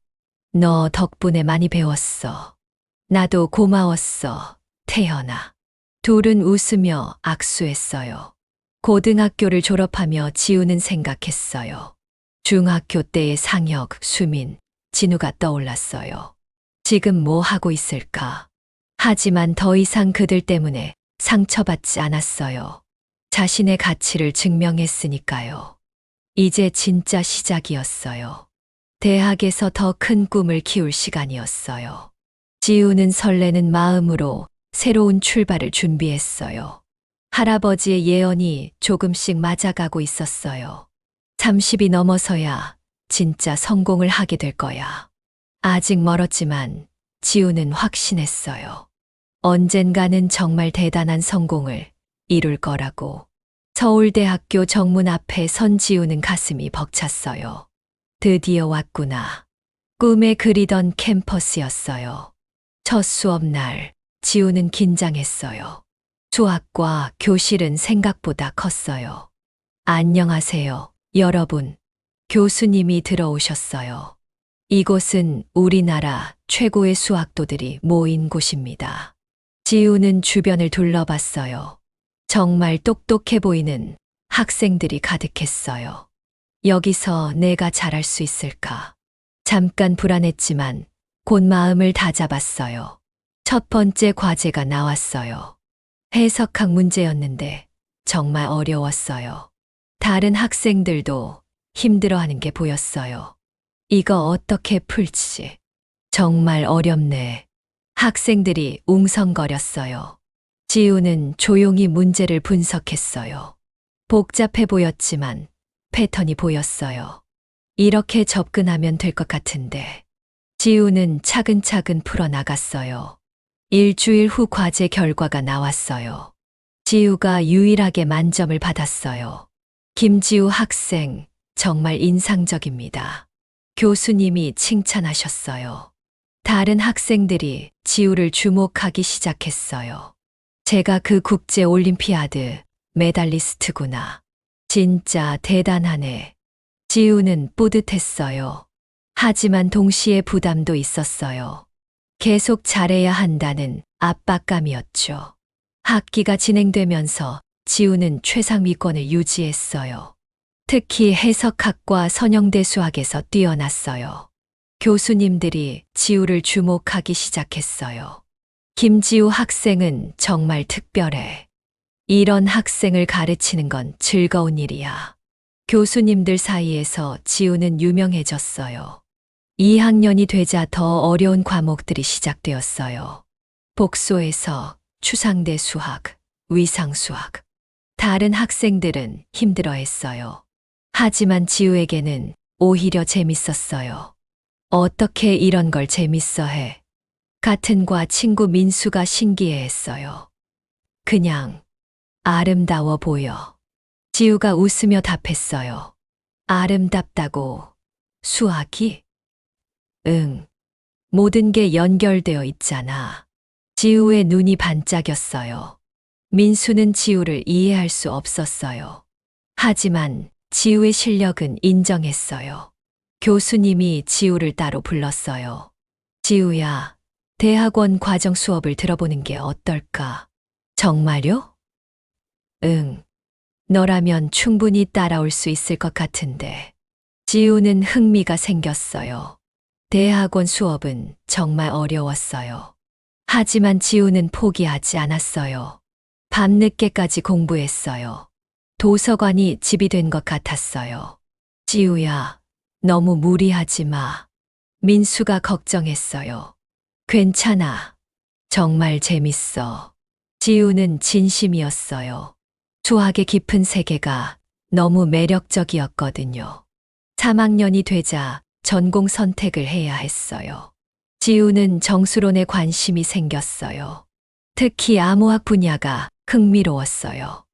너 덕분에 많이 배웠어. 나도 고마웠어, 태현아. 둘은 웃으며 악수했어요. 고등학교를 졸업하며 지우는 생각했어요. 중학교 때의 상혁, 수민, 진우가 떠올랐어요. 지금 뭐 하고 있을까? 하지만 더 이상 그들 때문에 상처받지 않았어요. 자신의 가치를 증명했으니까요. 이제 진짜 시작이었어요. 대학에서 더 큰 꿈을 키울 시간이었어요. 지우는 설레는 마음으로 새로운 출발을 준비했어요. 할아버지의 예언이 조금씩 맞아가고 있었어요. 30이 넘어서야 진짜 성공을 하게 될 거야. 아직 멀었지만 지우는 확신했어요. 언젠가는 정말 대단한 성공을 이룰 거라고. 서울대학교 정문 앞에 선 지우는 가슴이 벅찼어요. 드디어 왔구나. 꿈에 그리던 캠퍼스였어요. 첫 수업 날, 지우는 긴장했어요. 수학과 교실은 생각보다 컸어요. 안녕하세요, 여러분. 교수님이 들어오셨어요. 이곳은 우리나라 최고의 수학도들이 모인 곳입니다. 지우는 주변을 둘러봤어요. 정말 똑똑해 보이는 학생들이 가득했어요. 여기서 내가 잘할 수 있을까? 잠깐 불안했지만 곧 마음을 다잡았어요. 첫 번째 과제가 나왔어요. 해석학 문제였는데 정말 어려웠어요. 다른 학생들도 힘들어하는 게 보였어요. 이거 어떻게 풀지? 정말 어렵네. 학생들이 웅성거렸어요. 지우는 조용히 문제를 분석했어요. 복잡해 보였지만 패턴이 보였어요. 이렇게 접근하면 될 것 같은데. 지우는 차근차근 풀어나갔어요. 일주일 후 과제 결과가 나왔어요. 지우가 유일하게 만점을 받았어요. 김지우 학생, 정말 인상적입니다. 교수님이 칭찬하셨어요. 다른 학생들이 지우를 주목하기 시작했어요. 제가 그 국제 올림피아드 메달리스트구나. 진짜 대단하네. 지우는 뿌듯했어요. 하지만 동시에 부담도 있었어요. 계속 잘해야 한다는 압박감이었죠. 학기가 진행되면서 지우는 최상위권을 유지했어요. 특히 해석학과 선형대 수학에서 뛰어났어요. 교수님들이 지우를 주목하기 시작했어요. 김지우 학생은 정말 특별해. 이런 학생을 가르치는 건 즐거운 일이야. 교수님들 사이에서 지우는 유명해졌어요. 2학년이 되자 더 어려운 과목들이 시작되었어요. 복소에서 추상대 수학, 위상 수학. 다른 학생들은 힘들어했어요. 하지만 지우에게는 오히려 재밌었어요. 어떻게 이런 걸 재밌어 해? 같은 과 친구 민수가 신기해했어요. 그냥 아름다워 보여. 지우가 웃으며 답했어요. 아름답다고 수학이? 응. 모든 게 연결되어 있잖아. 지우의 눈이 반짝였어요. 민수는 지우를 이해할 수 없었어요. 하지만 지우의 실력은 인정했어요. 교수님이 지우를 따로 불렀어요. 지우야, 대학원 과정 수업을 들어보는 게 어떨까? 정말요? 응. 너라면 충분히 따라올 수 있을 것 같은데. 지우는 흥미가 생겼어요. 대학원 수업은 정말 어려웠어요. 하지만 지우는 포기하지 않았어요. 밤늦게까지 공부했어요. 도서관이 집이 된 것 같았어요. 지우야, 너무 무리하지 마. 민수가 걱정했어요. 괜찮아. 정말 재밌어. 지우는 진심이었어요. 수학의 깊은 세계가 너무 매력적이었거든요. 3학년이 되자 전공 선택을 해야 했어요. 지우는 정수론에 관심이 생겼어요. 특히 암호학 분야가 흥미로웠어요.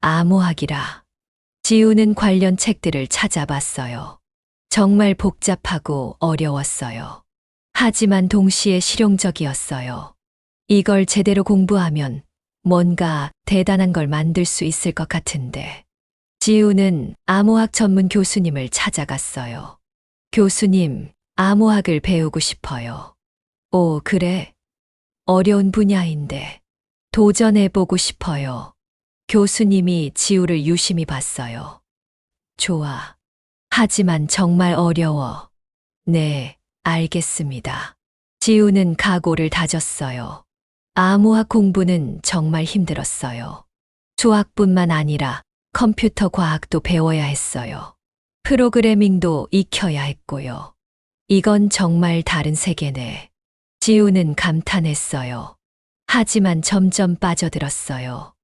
암호학이라. 지우는 관련 책들을 찾아봤어요. 정말 복잡하고 어려웠어요. 하지만 동시에 실용적이었어요. 이걸 제대로 공부하면 뭔가 대단한 걸 만들 수 있을 것 같은데. 지우는 암호학 전문 교수님을 찾아갔어요. 교수님, 암호학을 배우고 싶어요. 오, 그래? 어려운 분야인데 도전해보고 싶어요. 교수님이 지우를 유심히 봤어요. 좋아. 하지만 정말 어려워. 네, 알겠습니다. 지우는 각오를 다졌어요. 암호학 공부는 정말 힘들었어요. 수학뿐만 아니라 컴퓨터 과학도 배워야 했어요. 프로그래밍도 익혀야 했고요. 이건 정말 다른 세계네. 지우는 감탄했어요. 하지만 점점 빠져들었어요.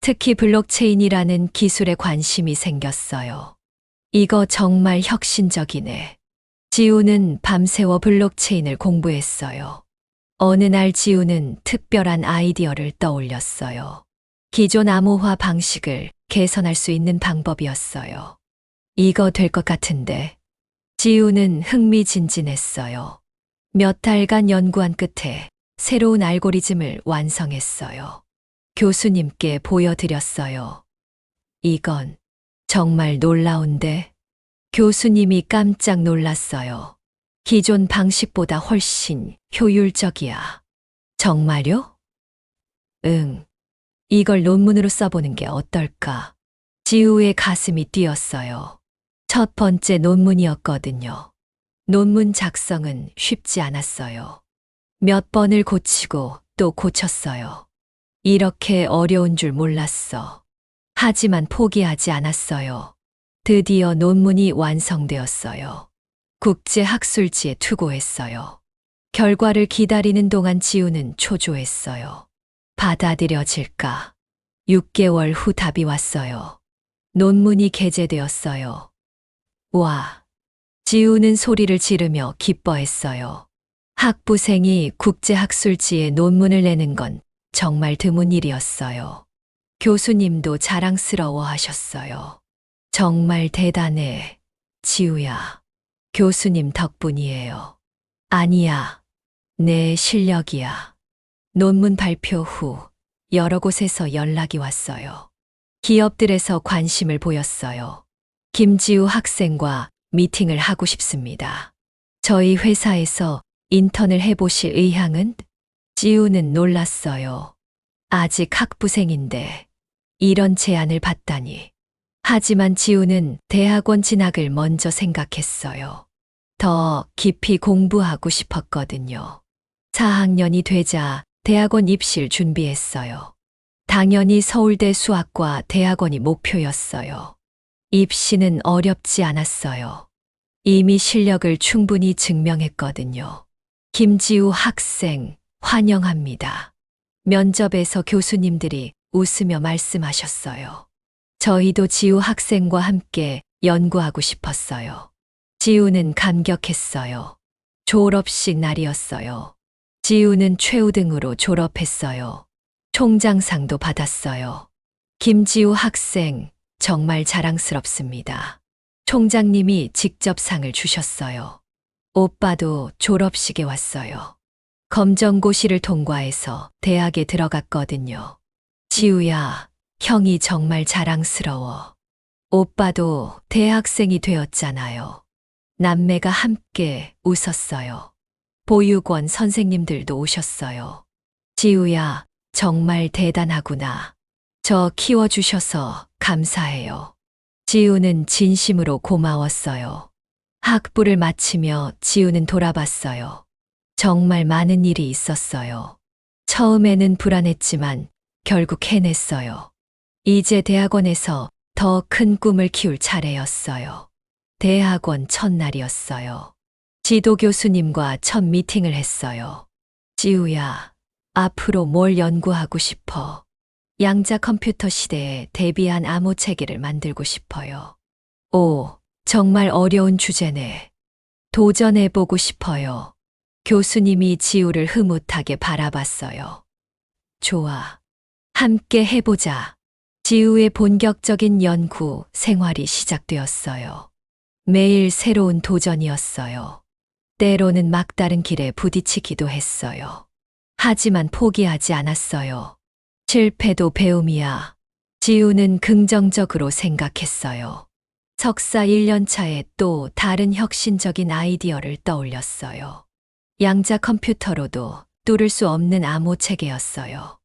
특히 블록체인이라는 기술에 관심이 생겼어요. 이거 정말 혁신적이네. 지우는 밤새워 블록체인을 공부했어요. 어느 날 지우는 특별한 아이디어를 떠올렸어요. 기존 암호화 방식을 개선할 수 있는 방법이었어요. 이거 될 것 같은데. 지우는 흥미진진했어요. 몇 달간 연구한 끝에 새로운 알고리즘을 완성했어요. 교수님께 보여드렸어요. 이건 정말 놀라운데? 교수님이 깜짝 놀랐어요. 기존 방식보다 훨씬 효율적이야. 정말요? 응. 이걸 논문으로 써보는 게 어떨까? 지우의 가슴이 뛰었어요. 첫 번째 논문이었거든요. 논문 작성은 쉽지 않았어요. 몇 번을 고치고 또 고쳤어요. 이렇게 어려운 줄 몰랐어. 하지만 포기하지 않았어요. 드디어 논문이 완성되었어요. 국제학술지에 투고했어요. 결과를 기다리는 동안 지우는 초조했어요. 받아들여질까? 6개월 후 답이 왔어요. 논문이 게재되었어요. 와! 지우는 소리를 지르며 기뻐했어요. 학부생이 국제학술지에 논문을 내는 건 정말 드문 일이었어요. 교수님도 자랑스러워 하셨어요. 정말 대단해, 지우야. 교수님 덕분이에요. 아니야, 내 실력이야. 논문 발표 후 여러 곳에서 연락이 왔어요. 기업들에서 관심을 보였어요. 김지우 학생과 미팅을 하고 싶습니다. 저희 회사에서 인턴을 해보실 의향은? 지우는 놀랐어요. 아직 학부생인데 이런 제안을 받다니. 하지만 지우는 대학원 진학을 먼저 생각했어요. 더 깊이 공부하고 싶었거든요. 4학년이 되자 대학원 입시를 준비했어요. 당연히 서울대 수학과 대학원이 목표였어요. 입시는 어렵지 않았어요. 이미 실력을 충분히 증명했거든요. 김지우 학생, 환영합니다. 면접에서 교수님들이 웃으며 말씀하셨어요. 저희도 지우 학생과 함께 연구하고 싶었어요. 지우는 감격했어요. 졸업식 날이었어요. 지우는 최우등으로 졸업했어요. 총장상도 받았어요. 김지우 학생, 정말 자랑스럽습니다. 총장님이 직접 상을 주셨어요. 오빠도 졸업식에 왔어요. 검정고시를 통과해서 대학에 들어갔거든요. 지우야, 형이 정말 자랑스러워. 오빠도 대학생이 되었잖아요. 남매가 함께 웃었어요. 보육원 선생님들도 오셨어요. 지우야, 정말 대단하구나. 저 키워주셔서 감사해요. 지우는 진심으로 고마웠어요. 학부를 마치며 지우는 돌아봤어요. 정말 많은 일이 있었어요. 처음에는 불안했지만 결국 해냈어요. 이제 대학원에서 더 큰 꿈을 키울 차례였어요. 대학원 첫날이었어요. 지도 교수님과 첫 미팅을 했어요. 지우야, 앞으로 뭘 연구하고 싶어? 양자 컴퓨터 시대에 대비한 암호 체계를 만들고 싶어요. 오, 정말 어려운 주제네. 도전해보고 싶어요. 교수님이 지우를 흐뭇하게 바라봤어요. 좋아. 함께 해보자. 지우의 본격적인 연구 생활이 시작되었어요. 매일 새로운 도전이었어요. 때로는 막다른 길에 부딪히기도 했어요. 하지만 포기하지 않았어요. 실패도 배움이야. 지우는 긍정적으로 생각했어요. 석사 1년 차에 또 다른 혁신적인 아이디어를 떠올렸어요. 양자 컴퓨터로도 뚫을 수 없는 암호 체계였어요.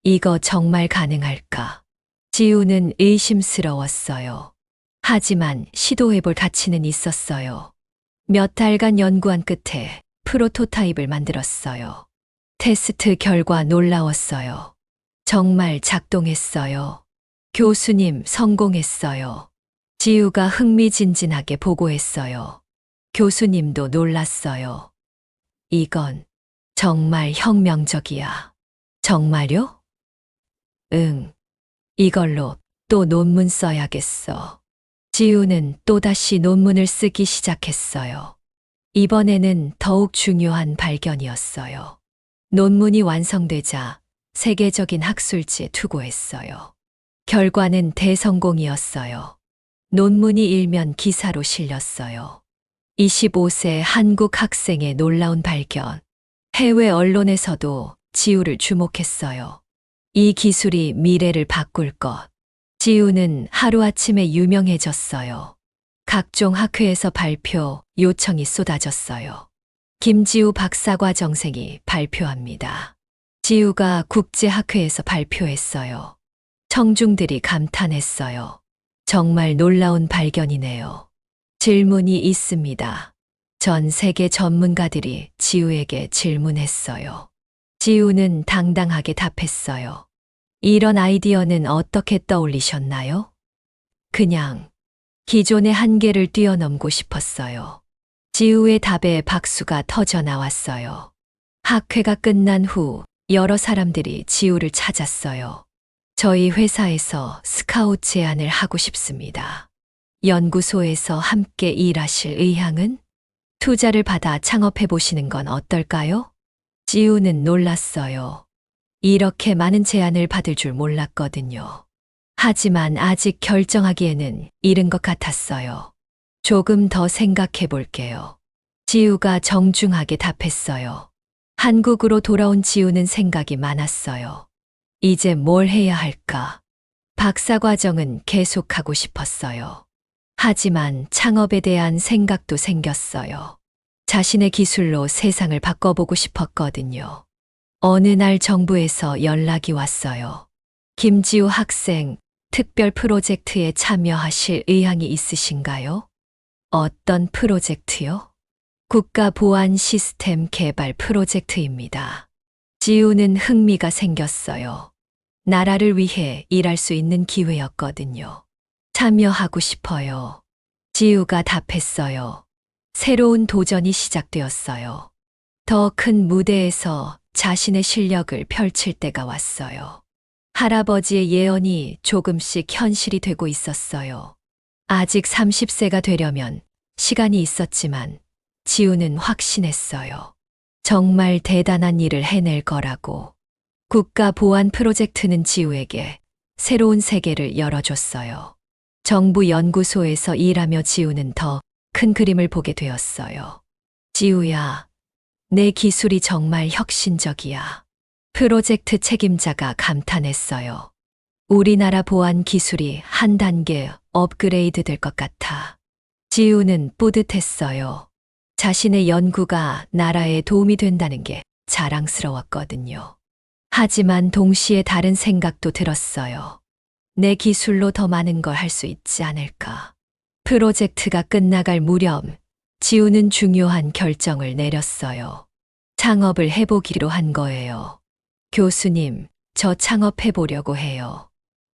이거 정말 가능할까? 지우는 의심스러웠어요. 하지만 시도해볼 가치는 있었어요. 몇 달간 연구한 끝에 프로토타입을 만들었어요. 테스트 결과 놀라웠어요. 정말 작동했어요. 교수님 성공했어요. 지우가 흥미진진하게 보고했어요. 교수님도 놀랐어요. 이건 정말 혁명적이야. 정말요? 응. 이걸로 또 논문 써야겠어. 지우는 또다시 논문을 쓰기 시작했어요. 이번에는 더욱 중요한 발견이었어요. 논문이 완성되자 세계적인 학술지에 투고했어요. 결과는 대성공이었어요. 논문이 일면 기사로 실렸어요. 25세 한국 학생의 놀라운 발견. 해외 언론에서도 지우를 주목했어요. 이 기술이 미래를 바꿀 것. 지우는 하루아침에 유명해졌어요. 각종 학회에서 발표 요청이 쏟아졌어요. 김지우 박사과정생이 발표합니다. 지우가 국제학회에서 발표했어요. 청중들이 감탄했어요. 정말 놀라운 발견이네요. 질문이 있습니다. 전 세계 전문가들이 지우에게 질문했어요. 지우는 당당하게 답했어요. 이런 아이디어는 어떻게 떠올리셨나요? 그냥 기존의 한계를 뛰어넘고 싶었어요. 지우의 답에 박수가 터져 나왔어요. 학회가 끝난 후 여러 사람들이 지우를 찾았어요. 저희 회사에서 스카웃 제안을 하고 싶습니다. 연구소에서 함께 일하실 의향은? 투자를 받아 창업해 보시는 건 어떨까요? 지우는 놀랐어요. 이렇게 많은 제안을 받을 줄 몰랐거든요. 하지만 아직 결정하기에는 이른 것 같았어요. 조금 더 생각해 볼게요. 지우가 정중하게 답했어요. 한국으로 돌아온 지우는 생각이 많았어요. 이제 뭘 해야 할까? 박사과정은 계속하고 싶었어요. 하지만 창업에 대한 생각도 생겼어요. 자신의 기술로 세상을 바꿔보고 싶었거든요. 어느 날 정부에서 연락이 왔어요. 김지우 학생, 특별 프로젝트에 참여하실 의향이 있으신가요? 어떤 프로젝트요? 국가 보안 시스템 개발 프로젝트입니다. 지우는 흥미가 생겼어요. 나라를 위해 일할 수 있는 기회였거든요. 참여하고 싶어요. 지우가 답했어요. 새로운 도전이 시작되었어요. 더 큰 무대에서 자신의 실력을 펼칠 때가 왔어요. 할아버지의 예언이 조금씩 현실이 되고 있었어요. 아직 30세가 되려면 시간이 있었지만 지우는 확신했어요. 정말 대단한 일을 해낼 거라고. 국가 보안 프로젝트는 지우에게 새로운 세계를 열어줬어요. 정부 연구소에서 일하며 지우는 더 큰 그림을 보게 되었어요. 지우야, 내 기술이 정말 혁신적이야. 프로젝트 책임자가 감탄했어요. 우리나라 보안 기술이 한 단계 업그레이드 될 것 같아. 지우는 뿌듯했어요. 자신의 연구가 나라에 도움이 된다는 게 자랑스러웠거든요. 하지만 동시에 다른 생각도 들었어요. 내 기술로 더 많은 걸 할 수 있지 않을까. 프로젝트가 끝나갈 무렵 지우는 중요한 결정을 내렸어요. 창업을 해보기로 한 거예요. 교수님, 저 창업해보려고 해요.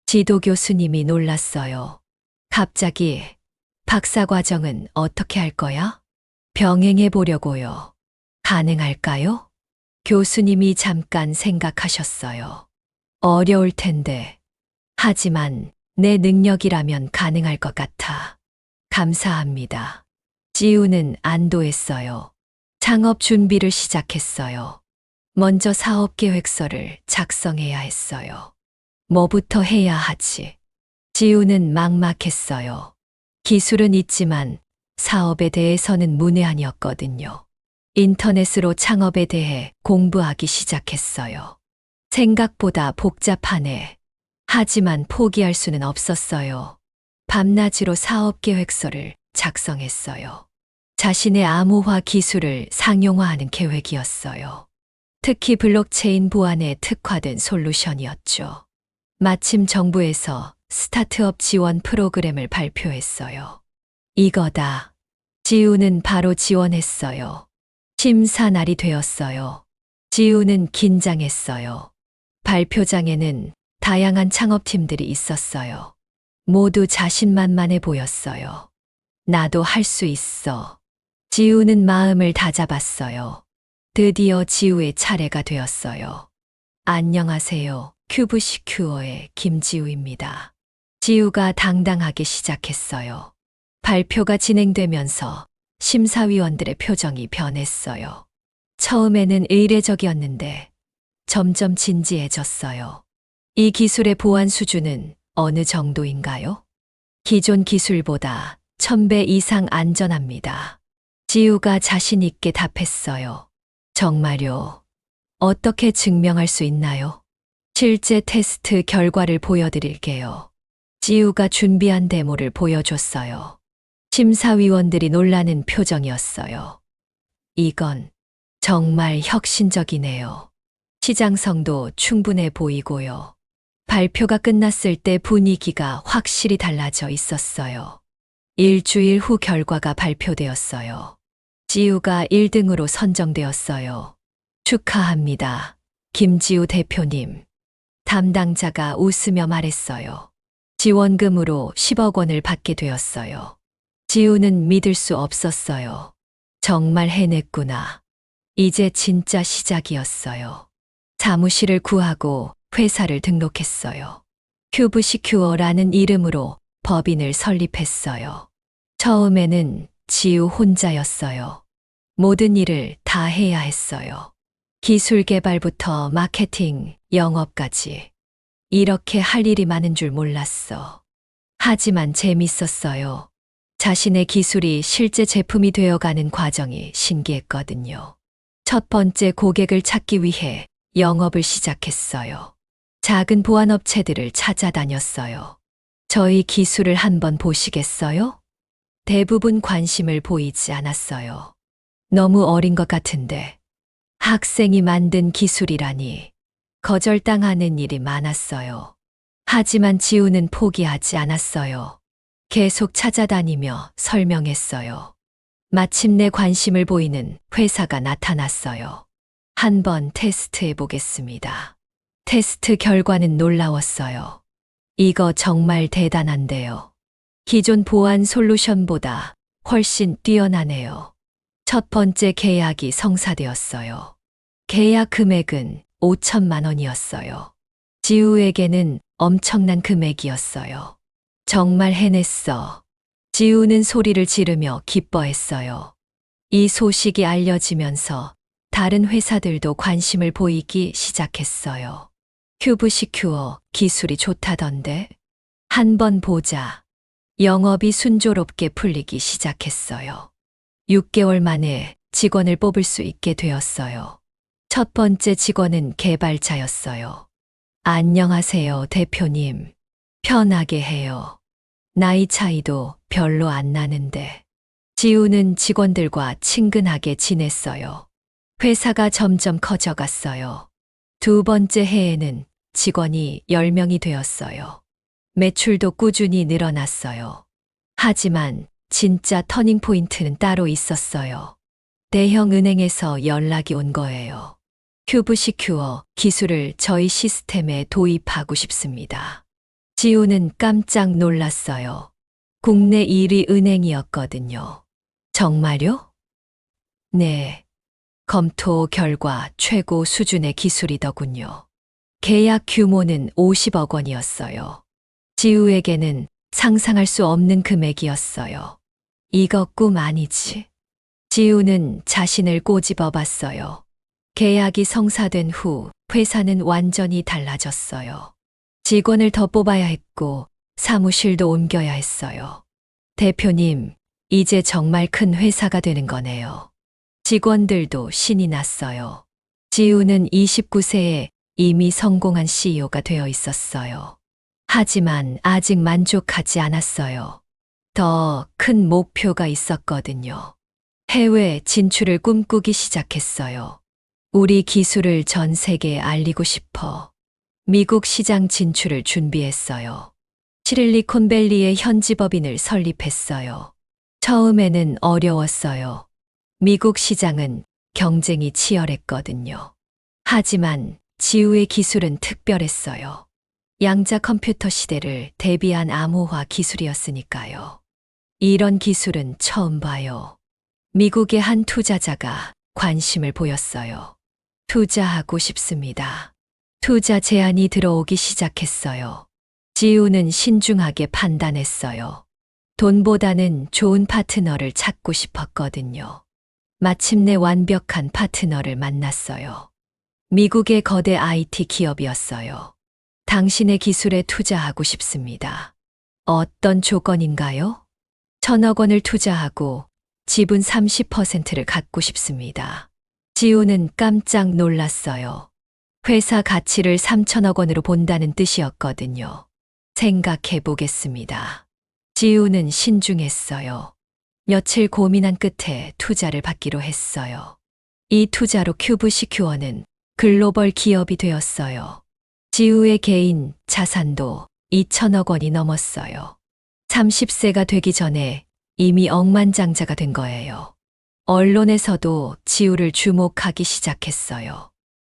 지도 교수님이 놀랐어요. 갑자기 박사과정은 어떻게 할 거야? 병행해보려고요. 가능할까요? 교수님이 잠깐 생각하셨어요. 어려울 텐데. 하지만 내 능력이라면 가능할 것 같아. 감사합니다. 지우는 안도했어요. 창업 준비를 시작했어요. 먼저 사업 계획서를 작성해야 했어요. 뭐부터 해야 하지? 지우는 막막했어요. 기술은 있지만 사업에 대해서는 문외한이었거든요. 인터넷으로 창업에 대해 공부하기 시작했어요. 생각보다 복잡하네. 하지만 포기할 수는 없었어요. 밤낮으로 사업 계획서를 작성했어요. 자신의 암호화 기술을 상용화하는 계획이었어요. 특히 블록체인 보안에 특화된 솔루션이었죠. 마침 정부에서 스타트업 지원 프로그램을 발표했어요. 이거다. 지우는 바로 지원했어요. 심사 날이 되었어요. 지우는 긴장했어요. 발표장에는 다양한 창업팀들이 있었어요. 모두 자신만만해 보였어요. 나도 할 수 있어. 지우는 마음을 다잡았어요. 드디어 지우의 차례가 되었어요. 안녕하세요. 큐브시큐어의 김지우입니다. 지우가 당당하게 시작했어요. 발표가 진행되면서 심사위원들의 표정이 변했어요. 처음에는 의례적이었는데 점점 진지해졌어요. 이 기술의 보안 수준은 어느 정도인가요? 기존 기술보다 1000배 이상 안전합니다. 지우가 자신 있게 답했어요. 정말요? 어떻게 증명할 수 있나요? 실제 테스트 결과를 보여드릴게요. 지우가 준비한 데모를 보여줬어요. 심사위원들이 놀라는 표정이었어요. 이건 정말 혁신적이네요. 시장성도 충분해 보이고요. 발표가 끝났을 때 분위기가 확실히 달라져 있었어요. 일주일 후 결과가 발표되었어요. 지우가 1등으로 선정되었어요. 축하합니다. 김지우 대표님. 담당자가 웃으며 말했어요. 지원금으로 10억 원을 받게 되었어요. 지우는 믿을 수 없었어요. 정말 해냈구나. 이제 진짜 시작이었어요. 사무실을 구하고 회사를 등록했어요. 큐브시큐어라는 이름으로 법인을 설립했어요. 처음에는 지우 혼자였어요. 모든 일을 다 해야 했어요. 기술 개발부터 마케팅, 영업까지. 이렇게 할 일이 많은 줄 몰랐어. 하지만 재밌었어요. 자신의 기술이 실제 제품이 되어가는 과정이 신기했거든요. 첫 번째 고객을 찾기 위해 영업을 시작했어요. 작은 보안업체들을 찾아다녔어요. 저희 기술을 한번 보시겠어요? 대부분 관심을 보이지 않았어요. 너무 어린 것 같은데. 학생이 만든 기술이라니. 거절당하는 일이 많았어요. 하지만 지우는 포기하지 않았어요. 계속 찾아다니며 설명했어요. 마침내 관심을 보이는 회사가 나타났어요. 한번 테스트해 보겠습니다. 테스트 결과는 놀라웠어요. 이거 정말 대단한데요. 기존 보안 솔루션보다 훨씬 뛰어나네요. 첫 번째 계약이 성사되었어요. 계약 금액은 5천만 원이었어요. 지우에게는 엄청난 금액이었어요. 정말 해냈어. 지우는 소리를 지르며 기뻐했어요. 이 소식이 알려지면서 다른 회사들도 관심을 보이기 시작했어요. 큐브시큐어 기술이 좋다던데? 한번 보자. 영업이 순조롭게 풀리기 시작했어요. 6개월 만에 직원을 뽑을 수 있게 되었어요. 첫 번째 직원은 개발자였어요. 안녕하세요, 대표님. 편하게 해요. 나이 차이도 별로 안 나는데. 지우는 직원들과 친근하게 지냈어요. 회사가 점점 커져갔어요. 두 번째 해에는 직원이 10명이 되었어요. 매출도 꾸준히 늘어났어요. 하지만 진짜 터닝포인트는 따로 있었어요. 대형 은행에서 연락이 온 거예요. 큐브시큐어 기술을 저희 시스템에 도입하고 싶습니다. 지우는 깜짝 놀랐어요. 국내 1위 은행이었거든요. 정말요? 네. 검토 결과 최고 수준의 기술이더군요. 계약 규모는 50억 원이었어요. 지우에게는 상상할 수 없는 금액이었어요. 이거 꿈 아니지? 지우는 자신을 꼬집어 봤어요. 계약이 성사된 후 회사는 완전히 달라졌어요. 직원을 더 뽑아야 했고 사무실도 옮겨야 했어요. 대표님, 이제 정말 큰 회사가 되는 거네요. 직원들도 신이 났어요. 지우는 29세에 이미 성공한 CEO가 되어 있었어요. 하지만 아직 만족하지 않았어요. 더 큰 목표가 있었거든요. 해외 진출을 꿈꾸기 시작했어요. 우리 기술을 전 세계에 알리고 싶어. 미국 시장 진출을 준비했어요. 실리콘밸리의 현지 법인을 설립했어요. 처음에는 어려웠어요. 미국 시장은 경쟁이 치열했거든요. 하지만 지우의 기술은 특별했어요. 양자 컴퓨터 시대를 대비한 암호화 기술이었으니까요. 이런 기술은 처음 봐요. 미국의 한 투자자가 관심을 보였어요. 투자하고 싶습니다. 투자 제안이 들어오기 시작했어요. 지우는 신중하게 판단했어요. 돈보다는 좋은 파트너를 찾고 싶었거든요. 마침내 완벽한 파트너를 만났어요. 미국의 거대 IT 기업이었어요. 당신의 기술에 투자하고 싶습니다. 어떤 조건인가요? 1,000억 원을 투자하고 지분 30%를 갖고 싶습니다. 지우는 깜짝 놀랐어요. 회사 가치를 3,000억 원으로 본다는 뜻이었거든요. 생각해 보겠습니다. 지우는 신중했어요. 며칠 고민한 끝에 투자를 받기로 했어요. 이 투자로 큐브시큐어는 글로벌 기업이 되었어요. 지우의 개인 자산도 2,000억 원이 넘었어요. 30세가 되기 전에 이미 억만장자가 된 거예요. 언론에서도 지우를 주목하기 시작했어요.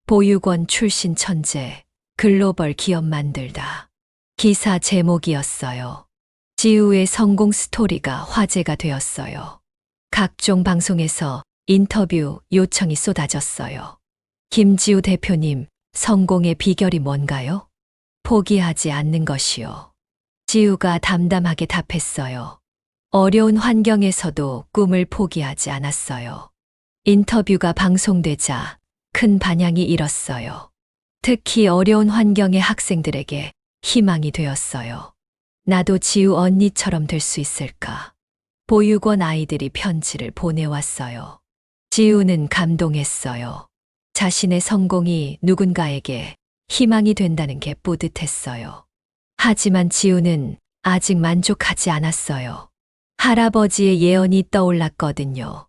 보육원 출신 천재, 글로벌 기업 만들다. 기사 제목이었어요. 지우의 성공 스토리가 화제가 되었어요. 각종 방송에서 인터뷰 요청이 쏟아졌어요. 김지우 대표님, 성공의 비결이 뭔가요? 포기하지 않는 것이요. 지우가 담담하게 답했어요. 어려운 환경에서도 꿈을 포기하지 않았어요. 인터뷰가 방송되자 큰 반향이 일었어요. 특히 어려운 환경의 학생들에게 희망이 되었어요. 나도 지우 언니처럼 될 수 있을까? 보육원 아이들이 편지를 보내왔어요. 지우는 감동했어요. 자신의 성공이 누군가에게 희망이 된다는 게 뿌듯했어요. 하지만 지우는 아직 만족하지 않았어요. 할아버지의 예언이 떠올랐거든요.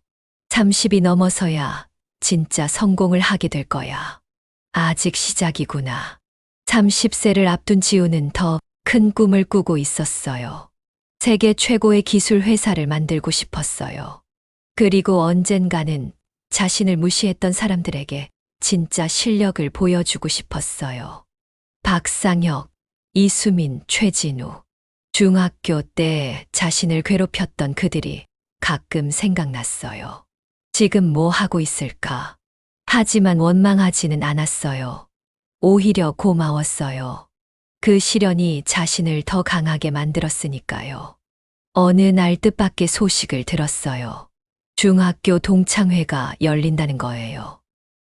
30이 넘어서야 진짜 성공을 하게 될 거야. 아직 시작이구나. 30세를 앞둔 지우는 더 큰 꿈을 꾸고 있었어요. 세계 최고의 기술 회사를 만들고 싶었어요. 그리고 언젠가는 자신을 무시했던 사람들에게 진짜 실력을 보여주고 싶었어요. 박상혁, 이수민, 최진우. 중학교 때 자신을 괴롭혔던 그들이 가끔 생각났어요. 지금 뭐 하고 있을까? 하지만 원망하지는 않았어요. 오히려 고마웠어요. 그 시련이 자신을 더 강하게 만들었으니까요. 어느 날 뜻밖의 소식을 들었어요. 중학교 동창회가 열린다는 거예요.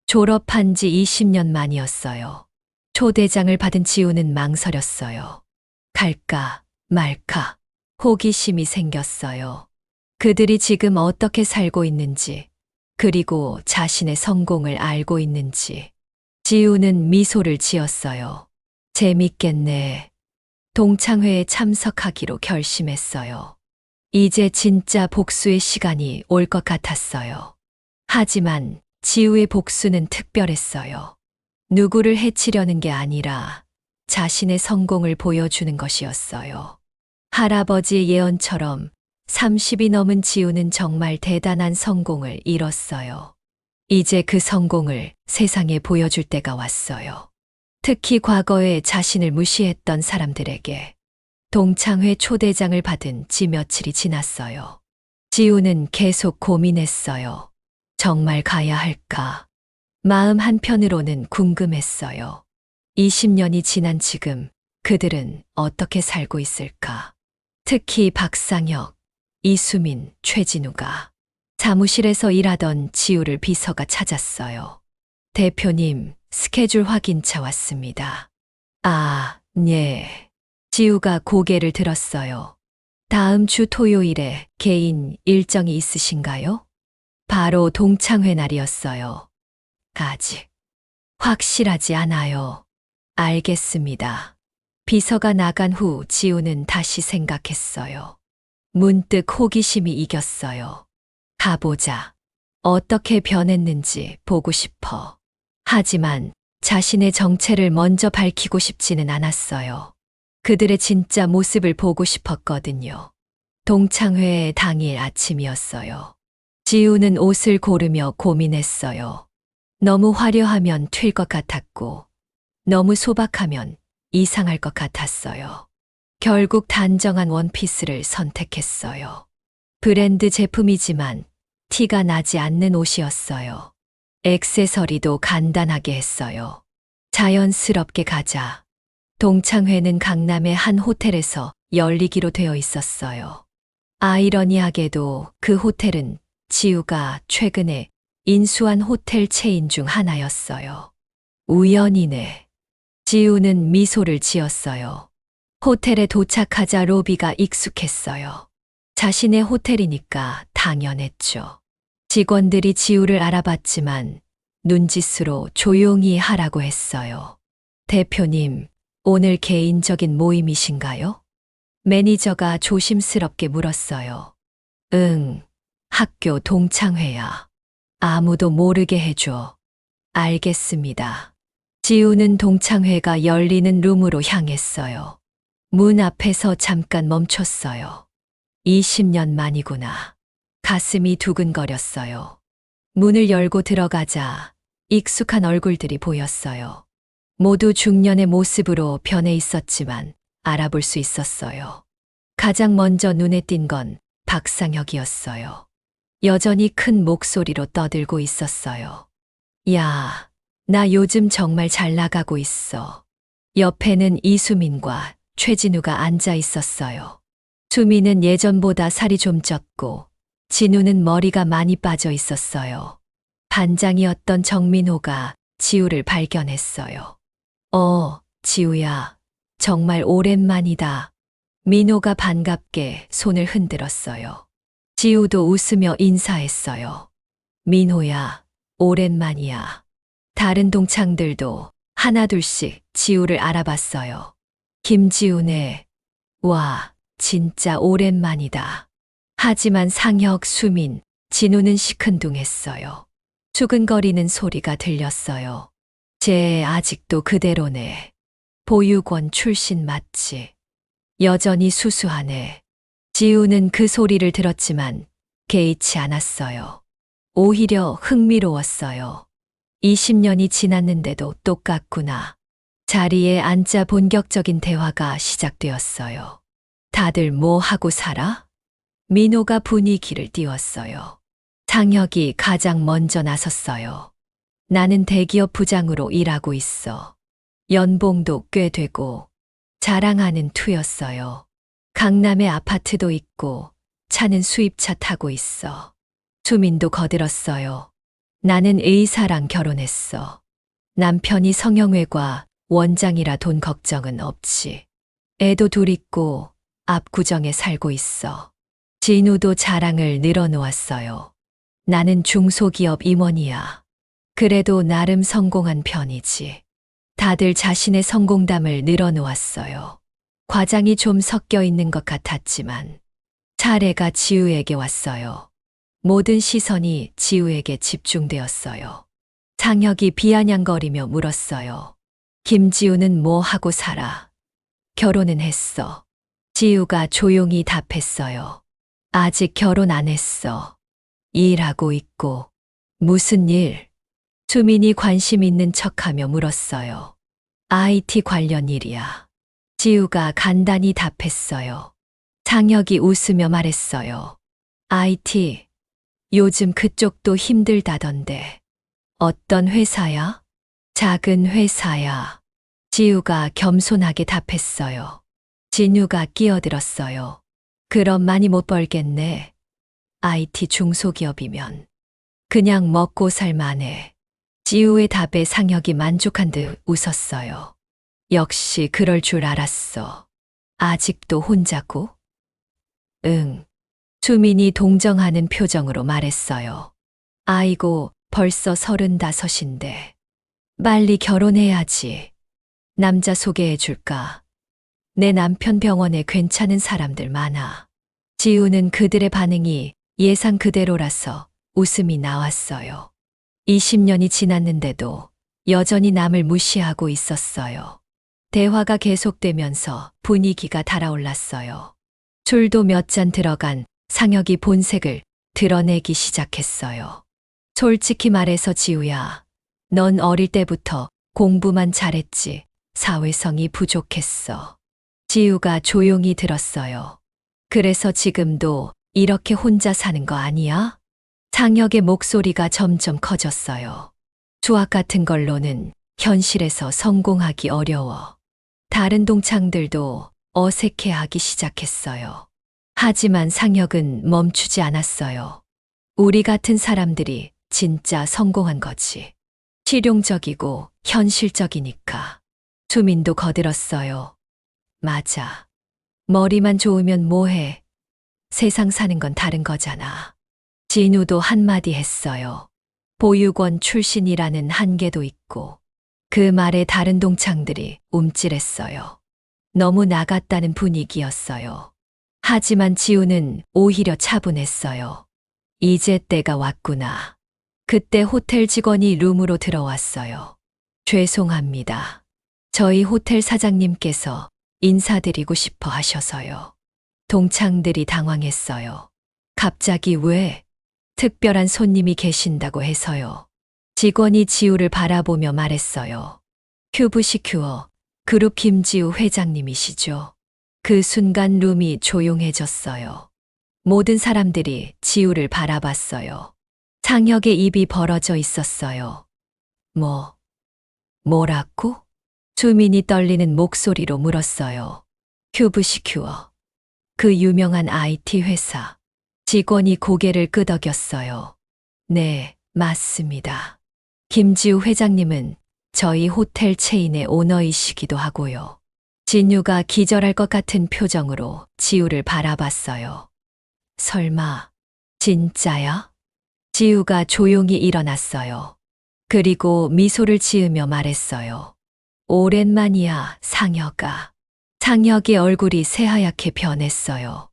졸업한 지 20년 만이었어요. 초대장을 받은 지우는 망설였어요. 갈까 말까 호기심이 생겼어요. 그들이 지금 어떻게 살고 있는지, 그리고 자신의 성공을 알고 있는지. 지우는 미소를 지었어요. 재밌겠네. 동창회에 참석하기로 결심했어요. 이제 진짜 복수의 시간이 올 것 같았어요. 하지만 지우의 복수는 특별했어요. 누구를 해치려는 게 아니라 자신의 성공을 보여주는 것이었어요. 할아버지의 예언처럼 30이 넘은 지우는 정말 대단한 성공을 이뤘어요. 이제 그 성공을 세상에 보여줄 때가 왔어요. 특히 과거에 자신을 무시했던 사람들에게. 동창회 초대장을 받은 지 며칠이 지났어요. 지우는 계속 고민했어요. 정말 가야 할까? 마음 한편으로는 궁금했어요. 20년이 지난 지금 그들은 어떻게 살고 있을까? 특히 박상혁, 이수민, 최진우가. 사무실에서 일하던 지우를 비서가 찾았어요. 대표님, 스케줄 확인차 왔습니다. 아, 네. 지우가 고개를 들었어요. 다음 주 토요일에 개인 일정이 있으신가요? 바로 동창회 날이었어요. 아직 확실하지 않아요. 알겠습니다. 비서가 나간 후 지우는 다시 생각했어요. 문득 호기심이 이겼어요. 가보자. 어떻게 변했는지 보고 싶어. 하지만 자신의 정체를 먼저 밝히고 싶지는 않았어요. 그들의 진짜 모습을 보고 싶었거든요. 동창회 당일 아침이었어요. 지우는 옷을 고르며 고민했어요. 너무 화려하면 튈 것 같았고, 너무 소박하면 이상할 것 같았어요. 결국 단정한 원피스를 선택했어요. 브랜드 제품이지만 티가 나지 않는 옷이었어요. 액세서리도 간단하게 했어요. 자연스럽게 가자. 동창회는 강남의 한 호텔에서 열리기로 되어 있었어요. 아이러니하게도 그 호텔은 지우가 최근에 인수한 호텔 체인 중 하나였어요. 우연이네. 지우는 미소를 지었어요. 호텔에 도착하자 로비가 익숙했어요. 자신의 호텔이니까 당연했죠. 직원들이 지우를 알아봤지만 눈짓으로 조용히 하라고 했어요. 대표님, 오늘 개인적인 모임이신가요? 매니저가 조심스럽게 물었어요. 응, 학교 동창회야. 아무도 모르게 해줘. 알겠습니다. 지우는 동창회가 열리는 룸으로 향했어요. 문 앞에서 잠깐 멈췄어요. 20년 만이구나. 가슴이 두근거렸어요. 문을 열고 들어가자 익숙한 얼굴들이 보였어요. 모두 중년의 모습으로 변해 있었지만 알아볼 수 있었어요. 가장 먼저 눈에 띈 건 박상혁이었어요. 여전히 큰 목소리로 떠들고 있었어요. 야, 나 요즘 정말 잘 나가고 있어. 옆에는 이수민과 최진우가 앉아 있었어요. 수민은 예전보다 살이 좀 쪘고 진우는 머리가 많이 빠져 있었어요. 반장이었던 정민호가 지우를 발견했어요. 지우야, 정말 오랜만이다. 민호가 반갑게 손을 흔들었어요. 지우도 웃으며 인사했어요. 민호야, 오랜만이야. 다른 동창들도 하나둘씩 지우를 알아봤어요. 김지우네. 와, 진짜 오랜만이다. 하지만 상혁, 수민, 진우는 시큰둥했어요. 수근거리는 소리가 들렸어요. 쟤 아직도 그대로네. 보육원 출신 맞지? 여전히 수수하네. 지우는 그 소리를 들었지만 개의치 않았어요. 오히려 흥미로웠어요. 20년이 지났는데도 똑같구나. 자리에 앉자 본격적인 대화가 시작되었어요. 다들 뭐 하고 살아? 민호가 분위기를 띄웠어요. 상혁이 가장 먼저 나섰어요. 나는 대기업 부장으로 일하고 있어. 연봉도 꽤 되고 자랑하는 투였어요. 강남에 아파트도 있고 차는 수입차 타고 있어. 수민도 거들었어요. 나는 의사랑 결혼했어. 남편이 성형외과 원장이라 돈 걱정은 없지. 애도 둘 있고 압구정에 살고 있어. 진우도 자랑을 늘어놓았어요. 나는 중소기업 임원이야. 그래도 나름 성공한 편이지. 다들 자신의 성공담을 늘어놓았어요. 과장이 좀 섞여 있는 것 같았지만 차례가 지우에게 왔어요. 모든 시선이 지우에게 집중되었어요. 상혁이 비아냥거리며 물었어요. 김지우는 뭐 하고 살아? 결혼은 했어. 지우가 조용히 답했어요. 아직 결혼 안 했어. 일하고 있고. 무슨 일? 수민이 관심 있는 척하며 물었어요. IT 관련 일이야. 지우가 간단히 답했어요. 상혁이 웃으며 말했어요. IT, 요즘 그쪽도 힘들다던데. 어떤 회사야? 작은 회사야. 지우가 겸손하게 답했어요. 진우가 끼어들었어요. 그럼 많이 못 벌겠네. IT 중소기업이면. 그냥 먹고 살만해. 지우의 답에 상혁이 만족한 듯 웃었어요. 역시 그럴 줄 알았어. 아직도 혼자고? 응. 수민이 동정하는 표정으로 말했어요. 아이고, 벌써 35인데. 빨리 결혼해야지. 남자 소개해 줄까? 내 남편 병원에 괜찮은 사람들 많아. 지우는 그들의 반응이 예상 그대로라서 웃음이 나왔어요. 20년이 지났는데도 여전히 남을 무시하고 있었어요. 대화가 계속되면서 분위기가 달아올랐어요. 술도 몇 잔 들어간 상혁이 본색을 드러내기 시작했어요. 솔직히 말해서 지우야, 넌 어릴 때부터 공부만 잘했지 사회성이 부족했어. 지우가 조용히 들었어요. 그래서 지금도 이렇게 혼자 사는 거 아니야? 상혁의 목소리가 점점 커졌어요. 수학 같은 걸로는 현실에서 성공하기 어려워. 다른 동창들도 어색해하기 시작했어요. 하지만 상혁은 멈추지 않았어요. 우리 같은 사람들이 진짜 성공한 거지. 실용적이고 현실적이니까. 수민도 거들었어요. 맞아. 머리만 좋으면 뭐해. 세상 사는 건 다른 거잖아. 진우도 한마디 했어요. 보육원 출신이라는 한계도 있고. 그 말에 다른 동창들이 움찔했어요. 너무 나갔다는 분위기였어요. 하지만 지우는 오히려 차분했어요. 이제 때가 왔구나. 그때 호텔 직원이 룸으로 들어왔어요. 죄송합니다. 저희 호텔 사장님께서 인사드리고 싶어 하셔서요. 동창들이 당황했어요. 갑자기 왜? 특별한 손님이 계신다고 해서요. 직원이 지우를 바라보며 말했어요. 큐브시큐어 그룹 김지우 회장님이시죠. 그 순간 룸이 조용해졌어요. 모든 사람들이 지우를 바라봤어요. 상혁의 입이 벌어져 있었어요. 뭐라고? 수민이 떨리는 목소리로 물었어요. 큐브시큐어. 그 유명한 IT 회사. 직원이 고개를 끄덕였어요. 네, 맞습니다. 김지우 회장님은 저희 호텔 체인의 오너이시기도 하고요. 진유가 기절할 것 같은 표정으로 지우를 바라봤어요. 설마, 진짜야? 지우가 조용히 일어났어요. 그리고 미소를 지으며 말했어요. 오랜만이야, 상혁아. 상혁의 얼굴이 새하얗게 변했어요.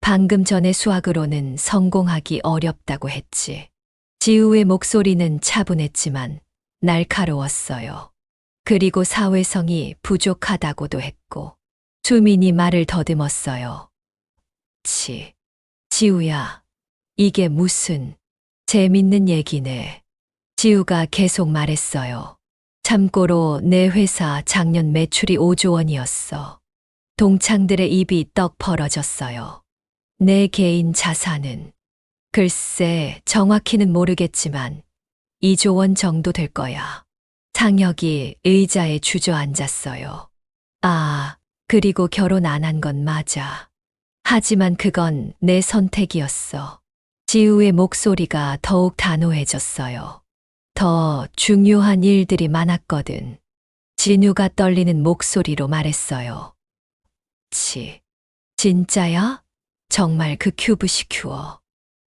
방금 전에 수학으로는 성공하기 어렵다고 했지. 지우의 목소리는 차분했지만 날카로웠어요. 그리고 사회성이 부족하다고도 했고. 수민이 말을 더듬었어요. 지우야, 이게 무슨 재밌는 얘기네. 지우가 계속 말했어요. 참고로 내 회사 작년 매출이 5조 원이었어. 동창들의 입이 떡 벌어졌어요. 내 개인 자산은 글쎄 정확히는 모르겠지만 2조 원 정도 될 거야. 상혁이 의자에 주저앉았어요. 아, 그리고 결혼 안 한 건 맞아. 하지만 그건 내 선택이었어. 지우의 목소리가 더욱 단호해졌어요. 더 중요한 일들이 많았거든. 진우가 떨리는 목소리로 말했어요. 진짜야? 정말 그 큐브시큐어.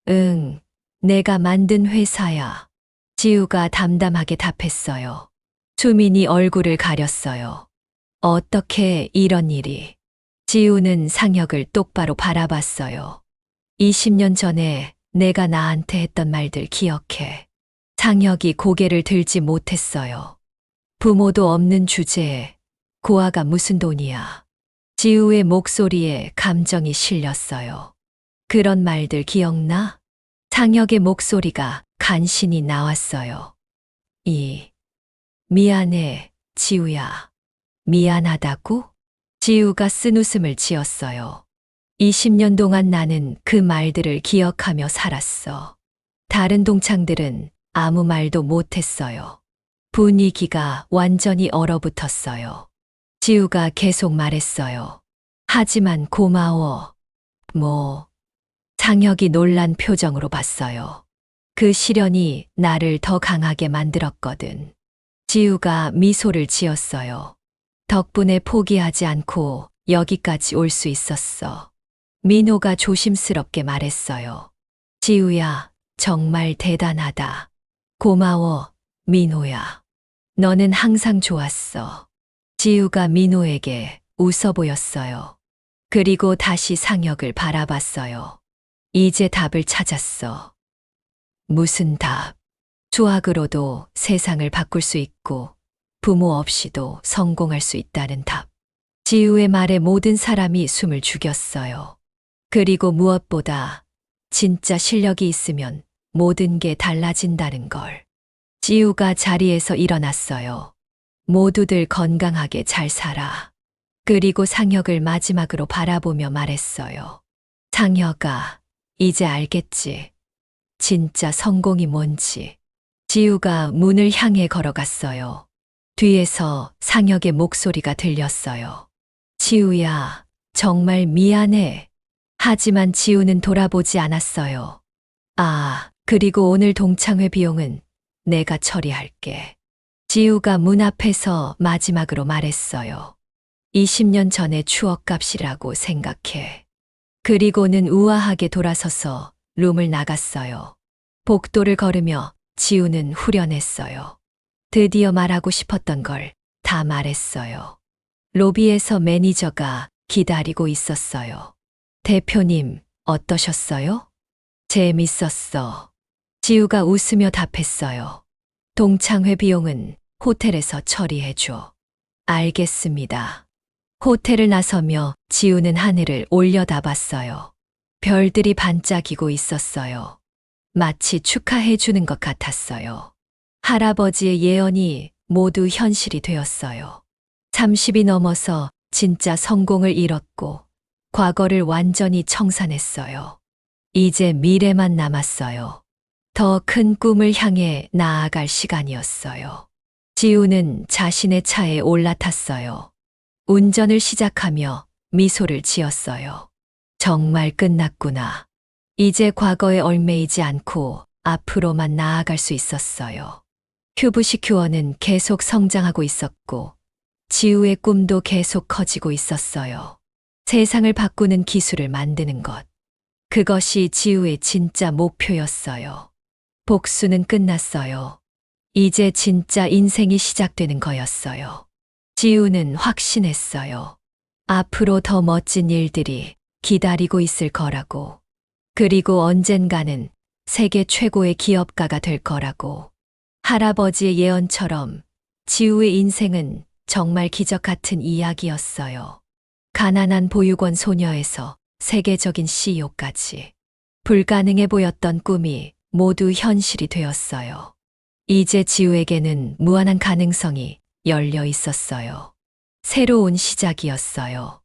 응, 내가 만든 회사야. 지우가 담담하게 답했어요. 수민이 얼굴을 가렸어요. 어떻게 이런 일이? 지우는 상혁을 똑바로 바라봤어요. 20년 전에 내가 나한테 했던 말들 기억해. 상혁이 고개를 들지 못했어요. 부모도 없는 주제에 고아가 무슨 돈이야. 지우의 목소리에 감정이 실렸어요. 그런 말들 기억나? 상혁의 목소리가 간신히 나왔어요. 미안해, 지우야. 미안하다고? 지우가 쓴웃음을 지었어요. 20년 동안 나는 그 말들을 기억하며 살았어. 다른 동창들은 아무 말도 못했어요. 분위기가 완전히 얼어붙었어요. 지우가 계속 말했어요. 하지만 고마워. 상혁이 놀란 표정으로 봤어요. 그 시련이 나를 더 강하게 만들었거든. 지우가 미소를 지었어요. 덕분에 포기하지 않고 여기까지 올 수 있었어. 민호가 조심스럽게 말했어요. 지우야, 정말 대단하다. 고마워, 민호야. 너는 항상 좋았어. 지우가 민호에게 웃어 보였어요. 그리고 다시 상혁을 바라봤어요. 이제 답을 찾았어. 무슨 답? 수학으로도 세상을 바꿀 수 있고 부모 없이도 성공할 수 있다는 답. 지우의 말에 모든 사람이 숨을 죽였어요. 그리고 무엇보다 진짜 실력이 있으면 모든 게 달라진다는 걸. 지우가 자리에서 일어났어요. 모두들 건강하게 잘 살아. 그리고 상혁을 마지막으로 바라보며 말했어요. 상혁아, 이제 알겠지? 진짜 성공이 뭔지. 지우가 문을 향해 걸어갔어요. 뒤에서 상혁의 목소리가 들렸어요. 지우야, 정말 미안해. 하지만 지우는 돌아보지 않았어요. 아, 그리고 오늘 동창회 비용은 내가 처리할게. 지우가 문 앞에서 마지막으로 말했어요. 20년 전의 추억값이라고 생각해. 그리고는 우아하게 돌아서서 룸을 나갔어요. 복도를 걸으며 지우는 후련했어요. 드디어 말하고 싶었던 걸 다 말했어요. 로비에서 매니저가 기다리고 있었어요. 대표님, 어떠셨어요? 재밌었어. 지우가 웃으며 답했어요. 동창회 비용은 호텔에서 처리해줘. 알겠습니다. 호텔을 나서며 지우는 하늘을 올려다봤어요. 별들이 반짝이고 있었어요. 마치 축하해 주는 것 같았어요. 할아버지의 예언이 모두 현실이 되었어요. 30이 넘어서 진짜 성공을 이뤘고 과거를 완전히 청산했어요. 이제 미래만 남았어요. 더 큰 꿈을 향해 나아갈 시간이었어요. 지우는 자신의 차에 올라탔어요. 운전을 시작하며 미소를 지었어요. 정말 끝났구나. 이제 과거에 얽매이지 않고 앞으로만 나아갈 수 있었어요. 큐브시큐어는 계속 성장하고 있었고 지우의 꿈도 계속 커지고 있었어요. 세상을 바꾸는 기술을 만드는 것. 그것이 지우의 진짜 목표였어요. 복수는 끝났어요. 이제 진짜 인생이 시작되는 거였어요. 지우는 확신했어요. 앞으로 더 멋진 일들이 기다리고 있을 거라고. 그리고 언젠가는 세계 최고의 기업가가 될 거라고. 할아버지의 예언처럼 지우의 인생은 정말 기적 같은 이야기였어요. 가난한 보육원 소녀에서 세계적인 CEO까지 불가능해 보였던 꿈이 모두 현실이 되었어요. 이제 지우에게는 무한한 가능성이 열려 있었어요. 새로운 시작이었어요.